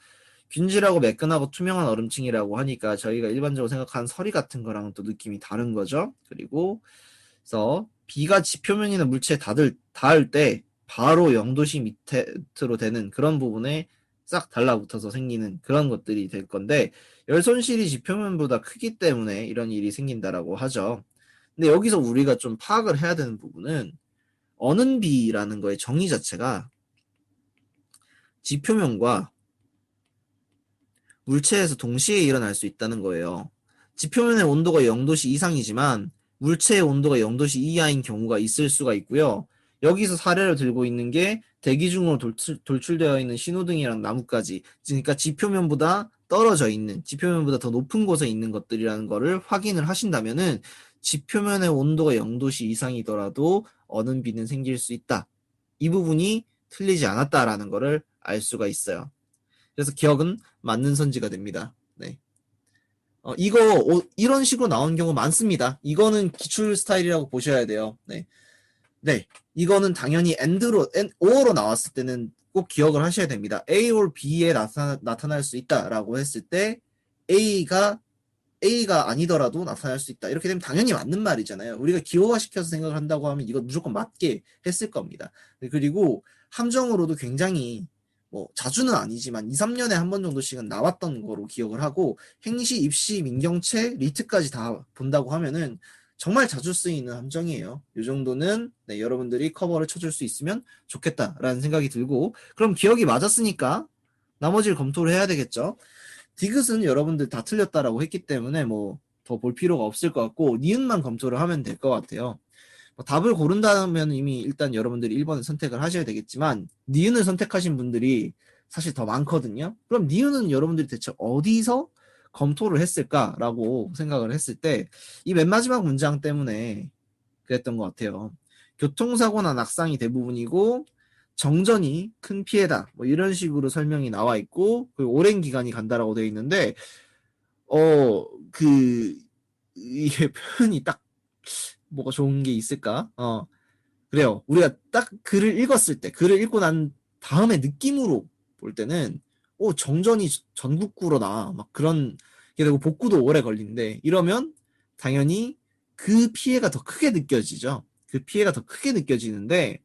균질하고 매끈하고 투명한 얼음층이라고 하니까 저희가 일반적으로 생각하는 서리 같은 거랑은 또 느낌이 다른 거죠. 그리고 그래서 비가 지표면이나 물체에 닿을 때 바로 0도씨 밑으로 되는 그런 부분에 싹 달라붙어서 생기는 그런 것들이 될 건데 열 손실이 지표면보다 크기 때문에 이런 일이 생긴다라고 하죠. 근데 여기서 우리가 좀 파악을 해야 되는 부분은 어는 비라는 거의 정의 자체가 지표면과 물체에서 동시에 일어날 수 있다는 거예요. 지표면의 온도가 0도씨 이상이지만 물체의 온도가 0도씨 이하인 경우가 있을 수가 있고요. 여기서 사례를 들고 있는 게 대기 중으로 돌출되어 있는 신호등이랑 나뭇가지, 그러니까 지표면보다 떨어져 있는, 지표면보다 더 높은 곳에 있는 것들이라는 거를 확인을 하신다면은 지표면의 온도가 0도씨 이상이더라도 어는 비는 생길 수 있다. 이 부분이 틀리지 않았다라는 거를 알 수가 있어요. 그래서 기억은 맞는 선지가 됩니다. 네. 이런 식으로 나온 경우 많습니다. 이거는 기출 스타일이라고 보셔야 돼요. 네. 네. 이거는 당연히 O로 나왔을 때는 꼭 기억을 하셔야 됩니다. A or B에 나타날 수 있다라고 했을 때 A가 아니더라도 나타날 수 있다. 이렇게 되면 당연히 맞는 말이잖아요. 우리가 기호화시켜서 생각을 한다고 하면 이거 무조건 맞게 했을 겁니다. 그리고 함정으로도 굉장히 자주는 아니지만 2, 3년에 한 번 정도씩은 나왔던 거로 기억을 하고 행시, 입시, 민경채, 리트까지 다 본다고 하면은 정말 자주 쓰이는 함정이에요. 이 정도는 네, 여러분들이 커버를 쳐줄 수 있으면 좋겠다라는 생각이 들고 그럼 기억이 맞았으니까 나머지를 검토를 해야 되겠죠. 디귿은 여러분들 다 틀렸다라고 했기 때문에 더 볼 필요가 없을 것 같고 니은만 검토를 하면 될 것 같아요. 답을 고른다면 이미 일단 여러분들이 1번을 선택을 하셔야 되겠지만 니은을 선택하신 분들이 사실 더 많거든요. 그럼 니은은 여러분들이 대체 어디서 검토를 했을까라고 생각을 했을 때 이 맨 마지막 문장 때문에 그랬던 것 같아요. 교통사고나 낙상이 대부분이고 정전이 큰 피해다. 이런 식으로 설명이 나와 있고 오랜 기간이 간다라고 되어 있는데 이게 표현이 딱 뭐가 좋은 게 있을까? 그래요. 우리가 딱 글을 읽었을 때, 글을 읽고 난 다음에 느낌으로 볼 때는, 정전이 전국구로 막 그런 게 되고 복구도 오래 걸리는데, 이러면 당연히 그 피해가 더 크게 느껴지죠. 그 피해가 더 크게 느껴지는데,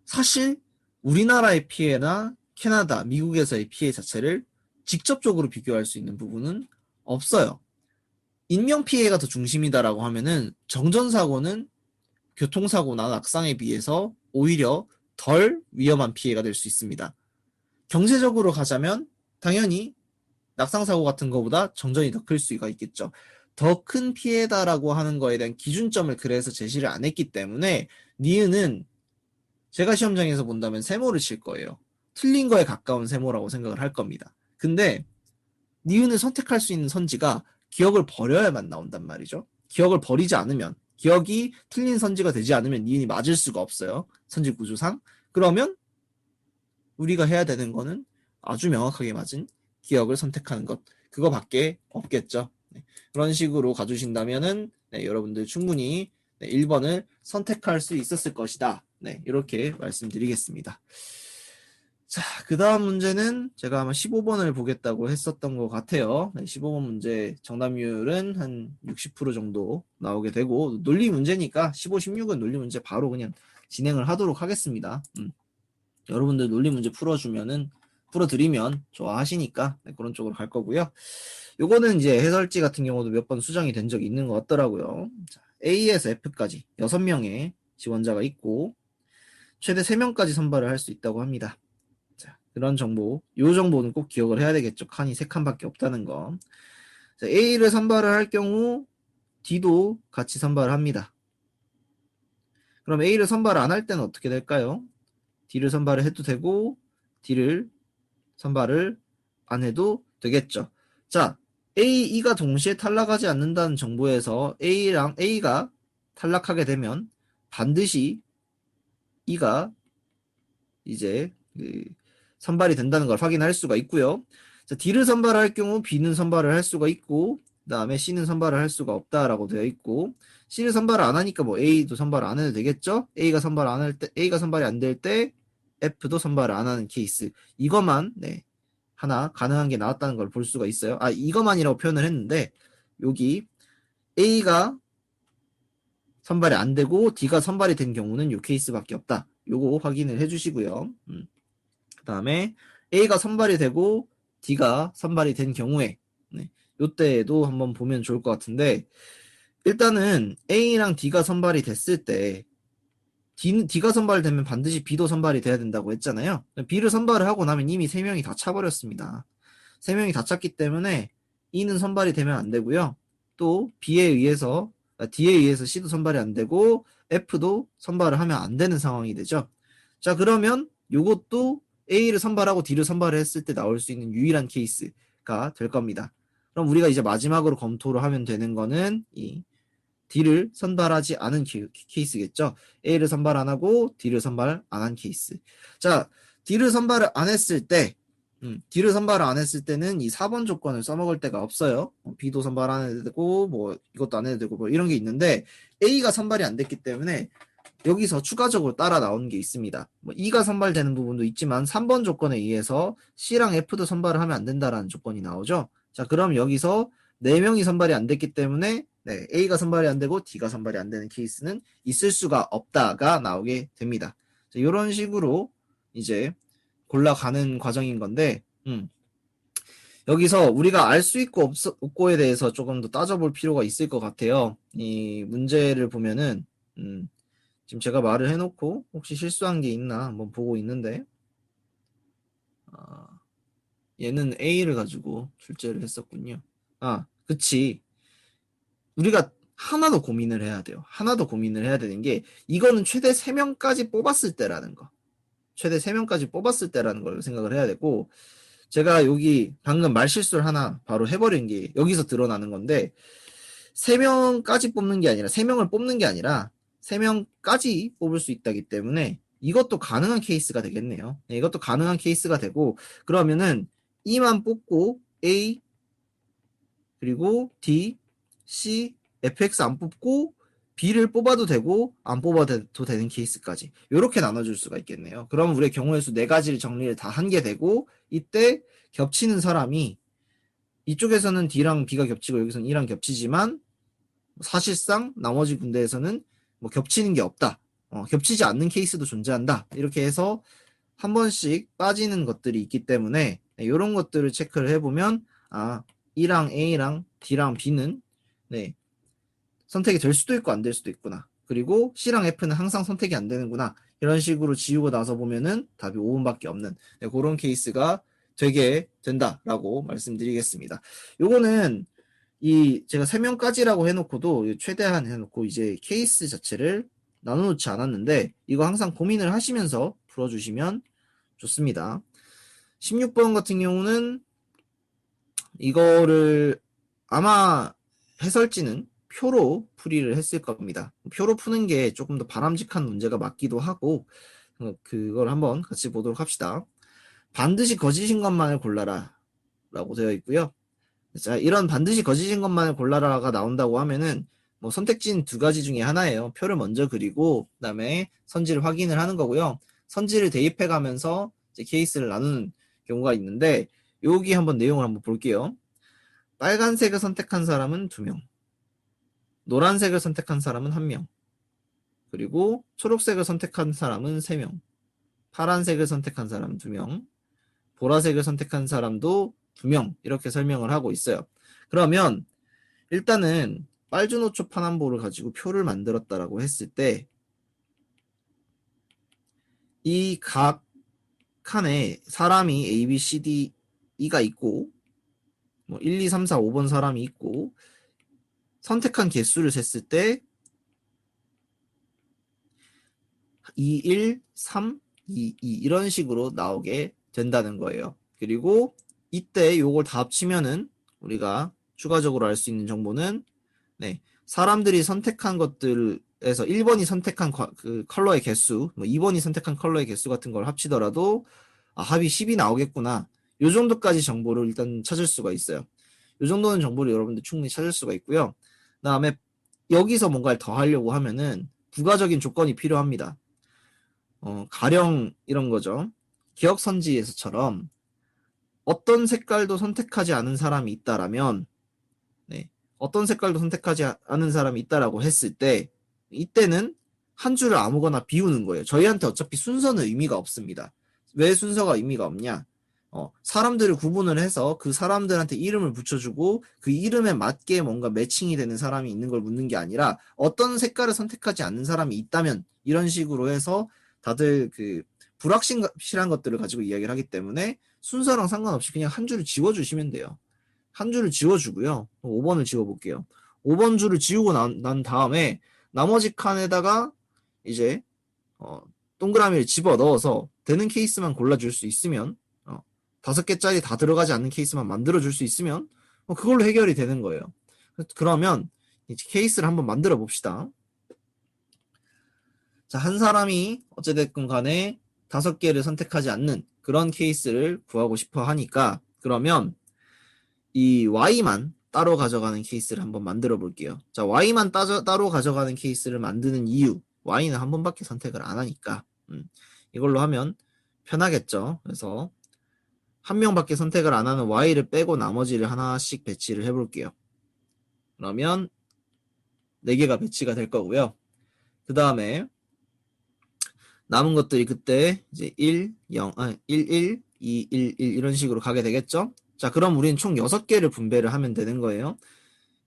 사실 우리나라의 피해나 캐나다, 미국에서의 피해 자체를 직접적으로 비교할 수 있는 부분은 없어요. 인명피해가 더 중심이다라고 하면은 정전사고는 교통사고나 낙상에 비해서 오히려 덜 위험한 피해가 될 수 있습니다. 경제적으로 가자면 당연히 낙상사고 같은 거보다 정전이 더 클 수가 있겠죠. 더 큰 피해다라고 하는 거에 대한 기준점을 그래서 제시를 안 했기 때문에 니은은 제가 시험장에서 본다면 세모를 칠 거예요. 틀린 거에 가까운 세모라고 생각을 할 겁니다. 근데 니은을 선택할 수 있는 선지가 기억을 버려야만 나온단 말이죠. 기억을 버리지 않으면, 기억이 틀린 선지가 되지 않으면 니은이 맞을 수가 없어요. 선지 구조상. 그러면 우리가 해야 되는 거는 아주 명확하게 맞은 기억을 선택하는 것. 그거밖에 없겠죠. 네. 그런 식으로 가주신다면은 네, 여러분들 충분히 네, 1번을 선택할 수 있었을 것이다. 네, 이렇게 말씀드리겠습니다. 자, 그 다음 문제는 제가 아마 15번을 보겠다고 했었던 것 같아요. 네, 15번 문제 정답률은 한 60% 정도 나오게 되고, 논리 문제니까 15, 16은 논리 문제 바로 그냥 진행을 하도록 하겠습니다. 여러분들 논리 문제 풀어드리면 좋아하시니까 네, 그런 쪽으로 갈 거고요. 요거는 이제 해설지 같은 경우도 몇 번 수정이 된 적이 있는 것 같더라고요. 자, A에서 F까지 6명의 지원자가 있고, 최대 3명까지 선발을 할 수 있다고 합니다. 자, 그런 정보, 요 정보는 꼭 기억을 해야 되겠죠. 칸이 3칸밖에 없다는 거. 자, A를 선발을 할 경우 D도 같이 선발을 합니다. 그럼 A를 선발을 안 할 때는 어떻게 될까요? D를 선발을 해도 되고 D를 선발을 안 해도 되겠죠. 자, A, E가 동시에 탈락하지 않는다는 정보에서 A랑 A가 탈락하게 되면 반드시 E가 이제 선발이 된다는 걸 확인할 수가 있고요. 자, D를 선발할 경우 B는 선발을 할 수가 있고, 그 다음에 C는 선발을 할 수가 없다라고 되어 있고, C를 선발을 안 하니까 뭐 A도 선발을 안 해도 되겠죠? A가 선발 안 할 때, A가 선발이 안 될 때 F도 선발을 안 하는 케이스. 이것만 네, 하나 가능한 게 나왔다는 걸 볼 수가 있어요. 아, 이것만이라고 표현을 했는데 여기 A가 선발이 안 되고 D가 선발이 된 경우는 이 케이스밖에 없다. 요거 확인을 해주시고요. 그 다음에 A가 선발이 되고 D가 선발이 된 경우에 네, 요때에도 한번 보면 좋을 것 같은데 일단은 A랑 D가 선발이 됐을 때 D가 선발되면 반드시 B도 선발이 돼야 된다고 했잖아요. B를 선발을 하고 나면 이미 3명이 다 차버렸습니다. 3명이 다 찼기 때문에 E는 선발이 되면 안 되고요. 또 D에 의해서 C도 선발이 안 되고 F도 선발을 하면 안 되는 상황이 되죠. 자, 그러면 이것도 A를 선발하고 D를 선발을 했을 때 나올 수 있는 유일한 케이스가 될 겁니다. 그럼 우리가 이제 마지막으로 검토를 하면 되는 거는 이 D를 선발하지 않은 케이스겠죠. A를 선발 안 하고 D를 선발 안 한 케이스. 자, D를 선발을 안 했을 때 D를 선발을 안 했을 때는 이 4번 조건을 써먹을 데가 없어요. B도 선발 안 해도 되고 뭐 이것도 안 해도 되고 뭐 이런 게 있는데 A가 선발이 안 됐기 때문에 여기서 추가적으로 따라 나오는 게 있습니다. 뭐 E가 선발되는 부분도 있지만 3번 조건에 의해서 C랑 F도 선발을 하면 안 된다라는 조건이 나오죠. 자, 그럼 여기서 4명이 선발이 안 됐기 때문에 네, A가 선발이 안 되고 D가 선발이 안 되는 케이스는 있을 수가 없다가 나오게 됩니다. 자, 이런 식으로 이제 골라가는 과정인 건데 여기서 우리가 알 수 있고 없고에 대해서 조금 더 따져볼 필요가 있을 것 같아요. 이 문제를 보면은 지금 제가 말을 해놓고 혹시 실수한 게 있나 한번 보고 있는데 얘는 A를 가지고 출제를 했었군요. 아, 그치. 우리가 하나 더 고민을 해야 돼요. 하나 더 고민을 해야 되는 게 이거는 최대 3명까지 뽑았을 때라는 거. 최대 3명까지 뽑았을 때라는 걸 생각을 해야 되고 제가 여기 방금 말실수를 하나 바로 해버린 게 여기서 드러나는 건데 3명까지 뽑는 게 아니라 3명을 뽑는 게 아니라 3명까지 뽑을 수 있다기 때문에 이것도 가능한 케이스가 되겠네요. 네, 이것도 가능한 케이스가 되고 그러면은 E만 뽑고 A 그리고 D, C, FX 안 뽑고 B를 뽑아도 되고 안 뽑아도 되는 케이스까지 이렇게 나눠줄 수가 있겠네요. 그럼 우리의 경우의 수 4가지를 정리를 다 한 게 되고 이때 겹치는 사람이 이쪽에서는 D랑 B가 겹치고 여기서는 E랑 겹치지만 사실상 나머지 군대에서는 뭐 겹치는 게 없다. 겹치지 않는 케이스도 존재한다. 이렇게 해서 한 번씩 빠지는 것들이 있기 때문에 이런 것들을 체크를 해보면 아 E랑 A랑 D랑 B는 네, 선택이 될 수도 있고 안 될 수도 있구나. 그리고 C랑 F는 항상 선택이 안 되는구나. 이런 식으로 지우고 나서 보면은 답이 5번밖에 없는 네, 그런 케이스가 되게 된다라고 말씀드리겠습니다. 요거는 제가 3명까지라고 해놓고도 최대한 해놓고 이제 케이스 자체를 나눠놓지 않았는데 이거 항상 고민을 하시면서 풀어주시면 좋습니다. 16번 같은 경우는 이거를 아마 해설지는 표로 풀이를 했을 겁니다. 표로 푸는 게 조금 더 바람직한 문제가 맞기도 하고 그걸 한번 같이 보도록 합시다. 반드시 거짓인 것만을 골라라 라고 되어 있고요. 자, 이런 반드시 거짓인 것만을 골라라가 나온다고 하면은 뭐 선택지는 2가지 중에 하나예요. 표를 먼저 그리고 그다음에 선지를 확인을 하는 거고요. 선지를 대입해 가면서 이제 케이스를 나누는 경우가 있는데 여기 한번 내용을 한번 볼게요. 빨간색을 선택한 사람은 2명, 노란색을 선택한 사람은 1명, 그리고 초록색을 선택한 사람은 3명, 파란색을 선택한 사람은 2명, 보라색을 선택한 사람도 2명 이렇게 설명을 하고 있어요. 그러면 일단은 빨주노초 파남보를 가지고 표를 만들었다라고 했을 때 이 각 칸에 사람이 A, B, C, D, E가 있고 뭐 1, 2, 3, 4, 5번 사람이 있고 선택한 개수를 셌을 때 2, 1, 3, 2, 2 이런 식으로 나오게 된다는 거예요. 그리고 이때 요걸 다 합치면은 우리가 추가적으로 알 수 있는 정보는 네, 사람들이 선택한 것들에서 1번이 선택한 그 컬러의 개수, 뭐 2번이 선택한 컬러의 개수 같은 걸 합치더라도 합이 10이 나오겠구나. 요 정도까지 정보를 일단 찾을 수가 있어요. 요 정도는 정보를 여러분들 충분히 찾을 수가 있고요. 그다음에 여기서 뭔가를 더 하려고 하면은 부가적인 조건이 필요합니다. 가령 이런 거죠. 기억선지에서처럼 어떤 색깔도 선택하지 않은 사람이 있다라면 네, 어떤 색깔도 선택하지 않은 사람이 있다라고 했을 때 이때는 한 줄을 아무거나 비우는 거예요. 저희한테 어차피 순서는 의미가 없습니다. 왜 순서가 의미가 없냐? 사람들을 구분을 해서 그 사람들한테 이름을 붙여주고 그 이름에 맞게 뭔가 매칭이 되는 사람이 있는 걸 묻는 게 아니라 어떤 색깔을 선택하지 않는 사람이 있다면 이런 식으로 해서 다들 그 불확실한 것들을 가지고 이야기를 하기 때문에 순서랑 상관없이 그냥 한 줄을 지워주시면 돼요. 한 줄을 지워주고요. 5번을 지워볼게요. 5번 줄을 지우고 난 다음에 나머지 칸에다가 이제 동그라미를 집어 넣어서 되는 케이스만 골라줄 수 있으면 5개짜리 다 들어가지 않는 케이스만 만들어줄 수 있으면 그걸로 해결이 되는 거예요. 그러면 이제 케이스를 한번 만들어 봅시다. 자, 한 사람이 어찌됐건 간에 5개를 선택하지 않는 그런 케이스를 구하고 싶어 하니까 그러면 이 Y만 따로 가져가는 케이스를 한번 만들어 볼게요. 자, Y만 따로 가져가는 케이스를 만드는 이유. Y는 한 번밖에 선택을 안 하니까. 이걸로 하면 편하겠죠. 그래서 한 명밖에 선택을 안 하는 Y를 빼고 나머지를 하나씩 배치를 해볼게요. 그러면 4개가 배치가 될 거고요. 그 다음에 남은 것들이 그때 이제 1, 0, 1, 1, 2, 1, 1 이런 식으로 가게 되겠죠. 자, 그럼 우리는 총 6개를 분배를 하면 되는 거예요.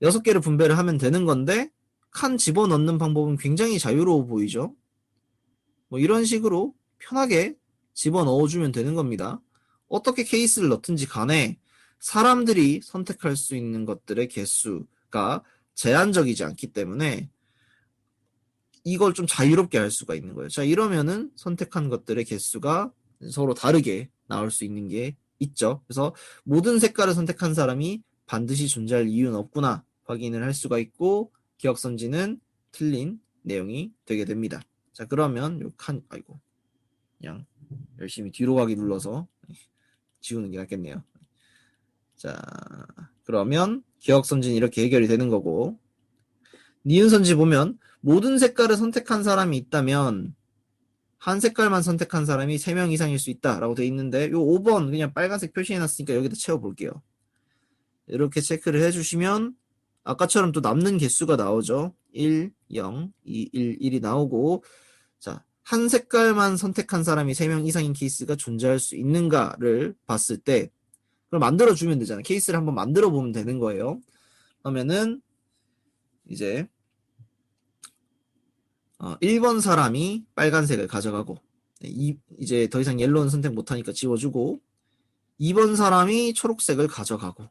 6개를 분배를 하면 되는 건데 칸 집어넣는 방법은 굉장히 자유로워 보이죠. 뭐 이런 식으로 편하게 집어넣어주면 되는 겁니다. 어떻게 케이스를 넣든지 간에 사람들이 선택할 수 있는 것들의 개수가 제한적이지 않기 때문에 이걸 좀 자유롭게 할 수가 있는 거예요. 자, 이러면은 선택한 것들의 개수가 서로 다르게 나올 수 있는 게 있죠. 그래서 모든 색깔을 선택한 사람이 반드시 존재할 이유는 없구나 확인을 할 수가 있고 기억선지는 틀린 내용이 되게 됩니다. 자, 그러면 요 아이고 그냥 열심히 뒤로 가기 눌러서 지우는 게 낫겠네요. 자, 그러면 기억선지는 이렇게 해결이 되는 거고 니은선지 보면 모든 색깔을 선택한 사람이 있다면 한 색깔만 선택한 사람이 3명 이상일 수 있다라고 돼 있는데 요 5번 그냥 빨간색 표시해놨으니까 여기다 채워볼게요. 이렇게 체크를 해주시면 아까처럼 또 남는 개수가 나오죠. 1, 0, 2, 1, 1이 나오고 자, 한 색깔만 선택한 사람이 3명 이상인 케이스가 존재할 수 있는가를 봤을 때 그걸 만들어주면 되잖아요. 케이스를 한번 만들어 보면 되는 거예요. 그러면은 이제 1번 사람이 빨간색을 가져가고 이제 더 이상 옐로우는 선택 못하니까 지워주고 2번 사람이 초록색을 가져가고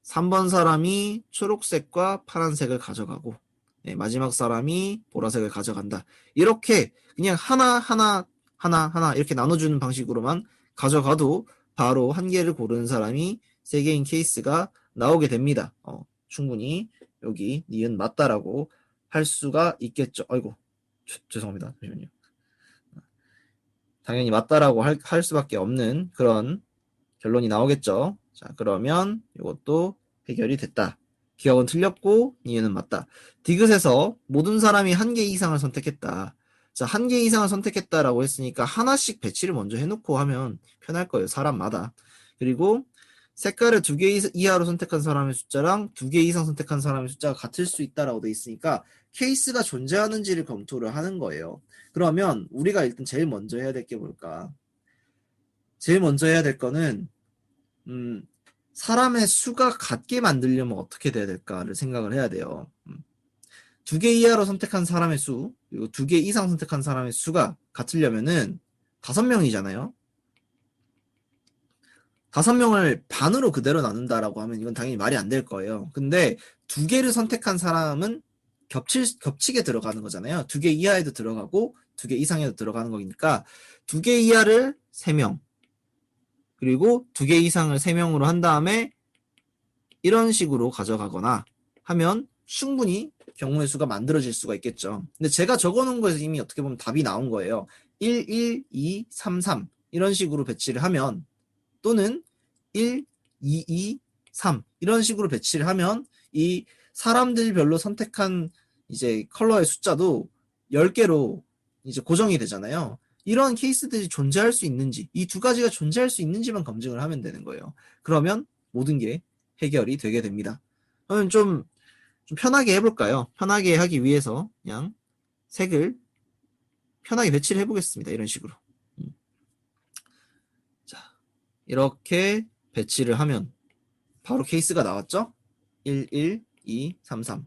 3번 사람이 초록색과 파란색을 가져가고 네, 마지막 사람이 보라색을 가져간다. 이렇게 그냥 하나 이렇게 나눠주는 방식으로만 가져가도 바로 한 개를 고르는 사람이 세 개인 케이스가 나오게 됩니다. 충분히 여기 니은 맞다라고 할 수가 있겠죠. 아이고 죄송합니다. 잠시만요. 당연히 맞다라고 할 수밖에 없는 그런 결론이 나오겠죠. 자, 그러면 이것도 해결이 됐다. 기억은 틀렸고 이해는 맞다. 디귿에서 모든 사람이 한 개 이상을 선택했다. 자, 한 개 이상을 선택했다라고 했으니까 하나씩 배치를 먼저 해놓고 하면 편할 거예요. 사람마다. 그리고 색깔을 2개 이하로 선택한 사람의 숫자랑 2개 이상 선택한 사람의 숫자가 같을 수 있다라고 돼 있으니까 케이스가 존재하는지를 검토를 하는 거예요. 그러면 우리가 일단 제일 먼저 해야 될 게 뭘까? 제일 먼저 해야 될 거는 사람의 수가 같게 만들려면 어떻게 돼야 될까를 생각을 해야 돼요. 2개 이하로 선택한 사람의 수, 그리고 2개 이상 선택한 사람의 수가 같으려면은 5명이잖아요. 5명을 반으로 그대로 나눈다라고 하면 이건 당연히 말이 안 될 거예요. 근데 2개를 선택한 사람은 겹치게 들어가는 거잖아요. 2개 이하에도 들어가고 2개 이상에도 들어가는 거니까 2개 이하를 3명, 그리고 2개 이상을 3명으로 한 다음에 이런 식으로 가져가거나 하면 충분히 경우의 수가 만들어질 수가 있겠죠. 근데 제가 적어놓은 거에서 이미 어떻게 보면 답이 나온 거예요. 1, 1, 2, 3, 3 이런 식으로 배치를 하면 또는 1, 2, 2, 3 이런 식으로 배치를 하면 이 사람들별로 선택한 이제 컬러의 숫자도 10개로 이제 고정이 되잖아요. 이런 케이스들이 존재할 수 있는지, 이 두 가지가 존재할 수 있는지만 검증을 하면 되는 거예요. 그러면 모든 게 해결이 되게 됩니다. 그러면 좀 편하게 해볼까요? 편하게 하기 위해서 그냥 색을 편하게 배치를 해보겠습니다. 이런 식으로. 자, 이렇게 배치를 하면 바로 케이스가 나왔죠? 1, 1, 2, 3, 3.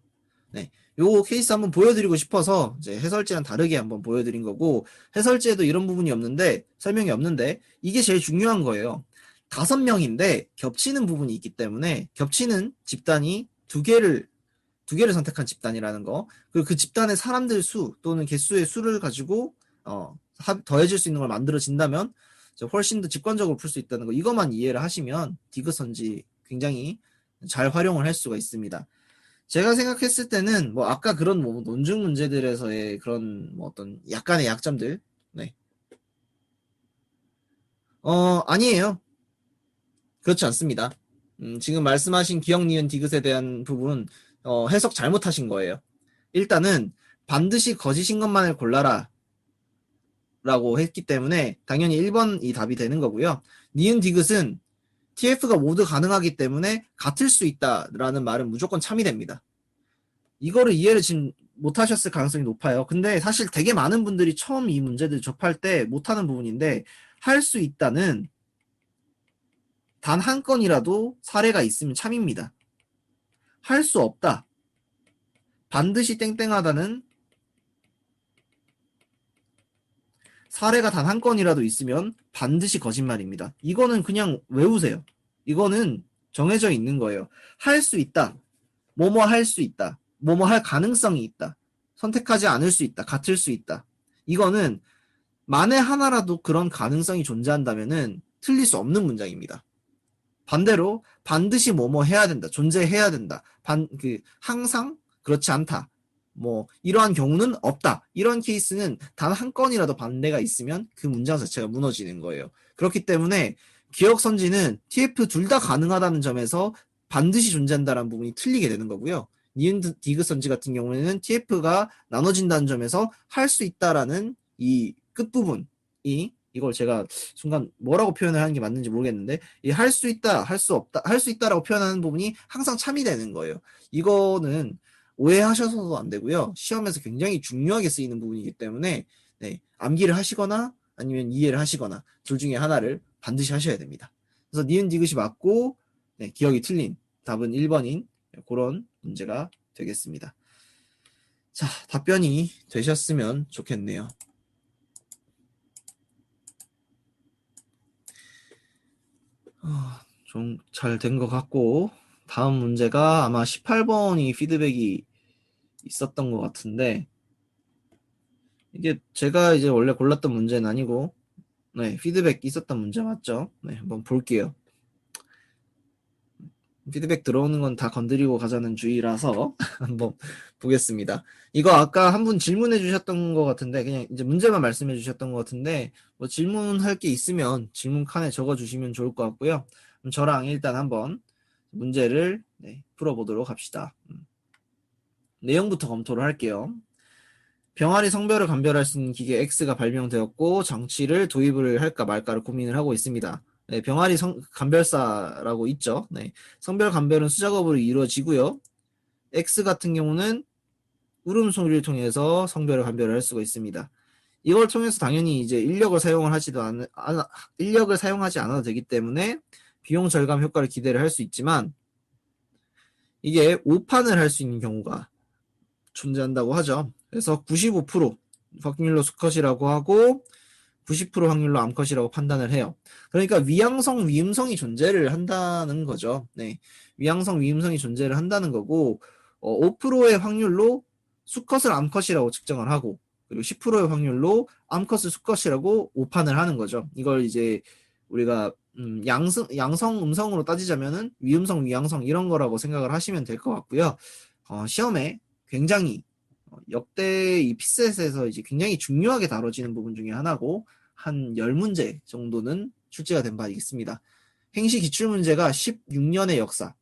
네. 요 케이스 한번 보여드리고 싶어서 이제 해설지랑 다르게 한번 보여드린 거고, 해설지에도 이런 부분이 없는데, 설명이 없는데, 이게 제일 중요한 거예요. 5명인데 겹치는 부분이 있기 때문에 겹치는 집단이 두 개를 선택한 집단이라는 거, 그리고 그 집단의 사람들 수 또는 개수의 수를 가지고 더해질 수 있는 걸 만들어진다면 훨씬 더 직관적으로 풀 수 있다는 거, 이것만 이해를 하시면 디귿선지 굉장히 잘 활용을 할 수가 있습니다. 제가 생각했을 때는 뭐 아까 그런 뭐 논증 문제들에서의 그런 뭐 어떤 약간의 약점들, 네. 아니에요. 그렇지 않습니다. 지금 말씀하신 기억, 니은, 디귿에 대한 부분 해석 잘못하신 거예요. 일단은 반드시 거짓인 것만을 골라라 라고 했기 때문에 당연히 1번이 답이 되는 거고요. 니은, 디귿은 TF가 모두 가능하기 때문에 같을 수 있다라는 말은 무조건 참이 됩니다. 이거를 이해를 지금 못하셨을 가능성이 높아요. 근데 사실 되게 많은 분들이 처음 이 문제들 접할 때 못하는 부분인데, 할 수 있다는 단 한 건이라도 사례가 있으면 참입니다. 할 수 없다, 반드시 땡땡하다는 사례가 단 한 건이라도 있으면 반드시 거짓말입니다. 이거는 그냥 외우세요. 이거는 정해져 있는 거예요. 할 수 있다, 뭐뭐 할 수 있다, 뭐뭐 할 가능성이 있다, 선택하지 않을 수 있다, 같을 수 있다. 이거는 만에 하나라도 그런 가능성이 존재한다면은 틀릴 수 없는 문장입니다. 반대로 반드시 뭐뭐 해야 된다, 존재해야 된다, 항상 그렇지 않다, 뭐 이러한 경우는 없다, 이런 케이스는 단 한 건이라도 반대가 있으면 그 문장 자체가 무너지는 거예요. 그렇기 때문에 기억 선지는 TF 둘 다 가능하다는 점에서 반드시 존재한다는 부분이 틀리게 되는 거고요. 니은 디귿 선지 같은 경우에는 TF가 나눠진다는 점에서 할 수 있다라는 이 끝부분이, 이걸 제가 순간 뭐라고 표현을 하는 게 맞는지 모르겠는데, 이 할 수 있다, 할 수 없다, 할 수 있다라고 표현하는 부분이 항상 참이 되는 거예요. 이거는 오해하셔서도 안 되고요. 시험에서 굉장히 중요하게 쓰이는 부분이기 때문에 네, 암기를 하시거나 아니면 이해를 하시거나 둘 중에 하나를 반드시 하셔야 됩니다. 그래서 니은 디귿이 맞고 네, 기억이 틀린 답은 1번인 그런 문제가 되겠습니다. 자, 답변이 되셨으면 좋겠네요. 좀 잘 된 것 같고, 다음 문제가 아마 18번이 피드백이 있었던 것 같은데, 이게 제가 이제 원래 골랐던 문제는 아니고, 네, 피드백 있었던 문제 맞죠? 네, 한번 볼게요. 피드백 들어오는 건 다 건드리고 가자는 주의라서 한번 보겠습니다. 이거 아까 한 분 질문해 주셨던 것 같은데, 그냥 이제 문제만 말씀해 주셨던 것 같은데, 뭐 질문할 게 있으면 질문 칸에 적어 주시면 좋을 것 같고요. 그럼 저랑 일단 한번 문제를 풀어보도록 합시다. 내용부터 검토를 할게요. 병아리 성별을 감별할 수 있는 기계 X가 발명되었고 장치를 도입을 할까 말까를 고민을 하고 있습니다. 네, 병아리 감별사라고 있죠. 네, 성별 감별은 수작업으로 이루어지고요. X 같은 경우는 울음소리를 통해서 성별을 감별을 할 수가 있습니다. 이걸 통해서 당연히 이제 인력을 사용하지 않아도 되기 때문에 비용 절감 효과를 기대를 할 수 있지만 이게 오판을 할 수 있는 경우가 존재한다고 하죠. 그래서 95% 확률로 수컷이라고 하고 90% 확률로 암컷이라고 판단을 해요. 그러니까 위양성, 위음성이 존재를 한다는 거죠. 네, 위양성, 위음성이 존재를 한다는 거고 5%의 확률로 수컷을 암컷이라고 측정을 하고 그리고 10%의 확률로 암컷을 수컷이라고 오판을 하는 거죠. 이걸 이제 우리가 양성, 음성으로 따지자면은 위음성, 위양성 이런 거라고 생각을 하시면 될 것 같고요. 시험에 굉장히 역대 이 피셋에서 이제 굉장히 중요하게 다뤄지는 부분 중에 하나고 한 10문제 정도는 출제가 된 바 있습니다. 행시 기출문제가 16년의 역사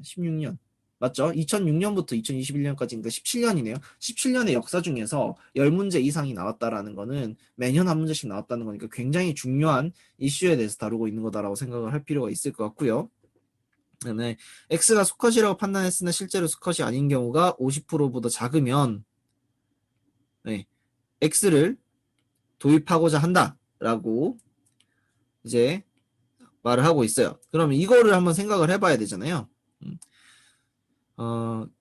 16년 맞죠? 2006년부터 2021년까지 그러니까 17년이네요. 17년의 역사 중에서 10문제 이상이 나왔다라는 거는 매년 한 문제씩 나왔다는 거니까 굉장히 중요한 이슈에 대해서 다루고 있는 거다라고 생각을 할 필요가 있을 것 같고요. 네, X가 수컷이라고 판단했으나 실제로 수컷이 아닌 경우가 50%보다 작으면 네, X를 도입하고자 한다라고 이제 말을 하고 있어요. 그러면 이거를 한번 생각을 해봐야 되잖아요.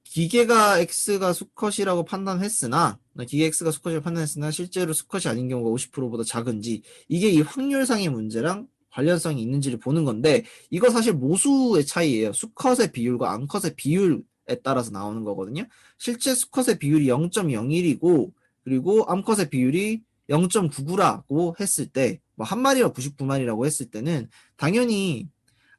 기계가 X가 수컷이라고 판단했으나 기계 X가 수컷이라고 판단했으나 실제로 수컷이 아닌 경우가 50%보다 작은지 이게 이 확률상의 문제랑 관련성이 있는지를 보는 건데 이거 사실 모수의 차이예요. 수컷의 비율과 암컷의 비율에 따라서 나오는 거거든요. 실제 수컷의 비율이 0.01이고 그리고 암컷의 비율이 0.99라고 했을 때 뭐 한 마리가 99마리라고 했을 때는 당연히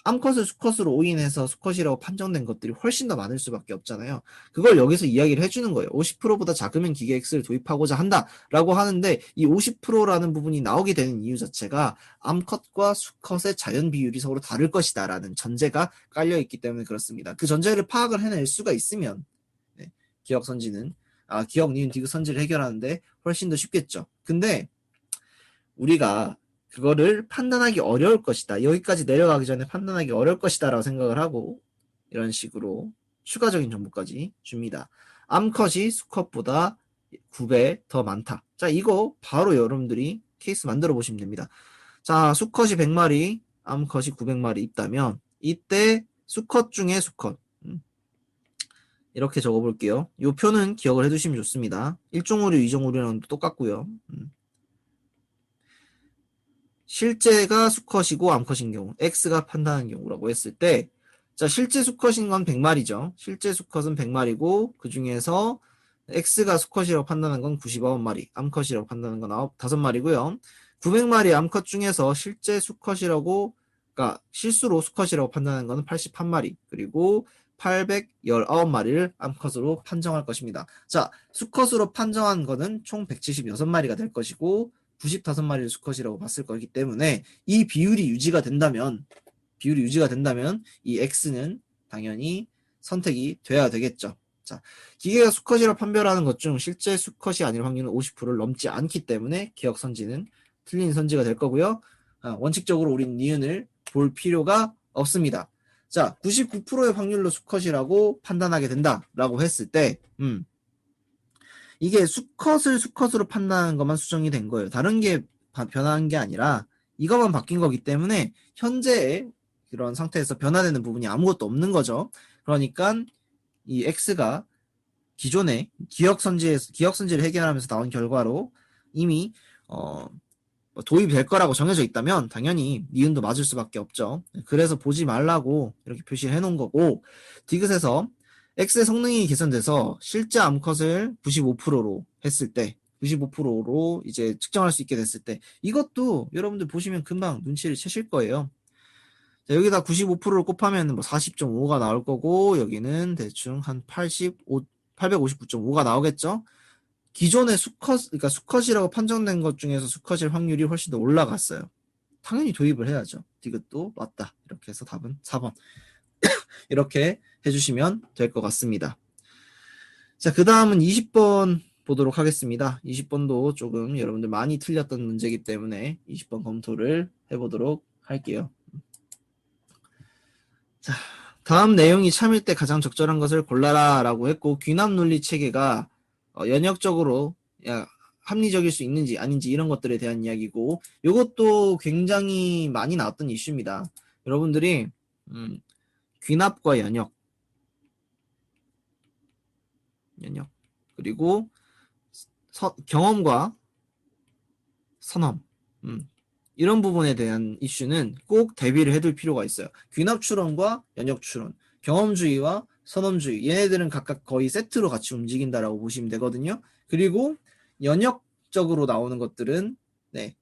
암컷을 수컷으로 오인해서 수컷이라고 판정된 것들이 훨씬 더 많을 수밖에 없잖아요. 그걸 여기서 이야기를 해주는 거예요. 50%보다 작으면 기계 X를 도입하고자 한다라고 하는데 이 50%라는 부분이 나오게 되는 이유 자체가 암컷과 수컷의 자연 비율이 서로 다를 것이다라는 전제가 깔려있기 때문에 그렇습니다. 그 전제를 파악을 해낼 수가 있으면 네, 기억 선지는 기억, 니은, 디귿 선지를 해결하는데 훨씬 더 쉽겠죠. 근데 우리가 그거를 판단하기 어려울 것이다. 여기까지 내려가기 전에 판단하기 어려울 것이다 라고 생각을 하고 이런 식으로 추가적인 정보까지 줍니다. 암컷이 수컷보다 9배 더 많다. 자, 이거 바로 여러분들이 케이스 만들어 보시면 됩니다. 자, 수컷이 100마리, 암컷이 900마리 있다면 이때 수컷 중에 수컷 이렇게 적어볼게요. 이 표는 기억을 해두시면 좋습니다. 1종 오류, 2종 오류랑 똑같고요. 실제가 수컷이고 암컷인 경우, X가 판단한 경우라고 했을 때, 자, 실제 수컷인 건 100마리죠. 실제 수컷은 100마리고, 그 중에서 X가 수컷이라고 판단한 건 99마리, 암컷이라고 판단한 건 5마리고요. 900마리 암컷 중에서 실제 수컷이라고, 그러니까 실수로 수컷이라고 판단한 건 81마리, 그리고 819마리를 암컷으로 판정할 것입니다. 자, 수컷으로 판정한 거는 총 176마리가 될 것이고, 95마리를 수컷이라고 봤을 거기 때문에 이 비율이 유지가 된다면 이 X는 당연히 선택이 돼야 되겠죠. 자, 기계가 수컷이라고 판별하는 것 중 실제 수컷이 아닐 확률은 50%를 넘지 않기 때문에 기억 선지는 틀린 선지가 될 거고요. 원칙적으로 우리는 니은을 볼 필요가 없습니다. 자, 99%의 확률로 수컷이라고 판단하게 된다라고 했을 때 이게 수컷을 수컷으로 판단하는 것만 수정이 된 거예요. 다른 게 변한 게 아니라 이것만 바뀐 거기 때문에 현재의 그런 상태에서 변화되는 부분이 아무것도 없는 거죠. 그러니까 이 X가 기존의 기억 선지를 해결하면서 나온 결과로 이미 도입될 거라고 정해져 있다면 당연히 니은도 맞을 수밖에 없죠. 그래서 보지 말라고 이렇게 표시를 해놓은 거고, 디귿에서 x의 성능이 개선돼서 실제 암컷을 95%로 했을 때, 95%로 이제 측정할 수 있게 됐을 때, 이것도 여러분들 보시면 금방 눈치를 채실 거예요. 자, 여기다 95%를 곱하면 뭐 40.5가 나올 거고, 여기는 대충 한 859.5가 나오겠죠? 기존의 수컷, 그러니까 수컷이라고 판정된 것 중에서 수컷일 확률이 훨씬 더 올라갔어요. 당연히 도입을 해야죠. 디귿도 맞다. 이렇게 해서 답은 4번. 이렇게 해주시면 될 것 같습니다. 자, 그 다음은 20번 보도록 하겠습니다. 20번도 조금 여러분들 많이 틀렸던 문제이기 때문에 20번 검토를 해보도록 할게요. 자, 다음 내용이 참일 때 가장 적절한 것을 골라라 라고 했고, 귀납 논리 체계가 연역적으로 합리적일 수 있는지 아닌지 이런 것들에 대한 이야기고, 이것도 굉장히 많이 나왔던 이슈입니다. 여러분들이 귀납과 연역 그리고 경험과 선험 이런 부분에 대한 이슈는 꼭 대비를 해둘 필요가 있어요. 귀납 추론과 연역 추론, 경험주의와 선험주의, 얘네들은 각각 거의 세트로 같이 움직인다라고 보시면 되거든요. 그리고 연역적으로 나오는 것들은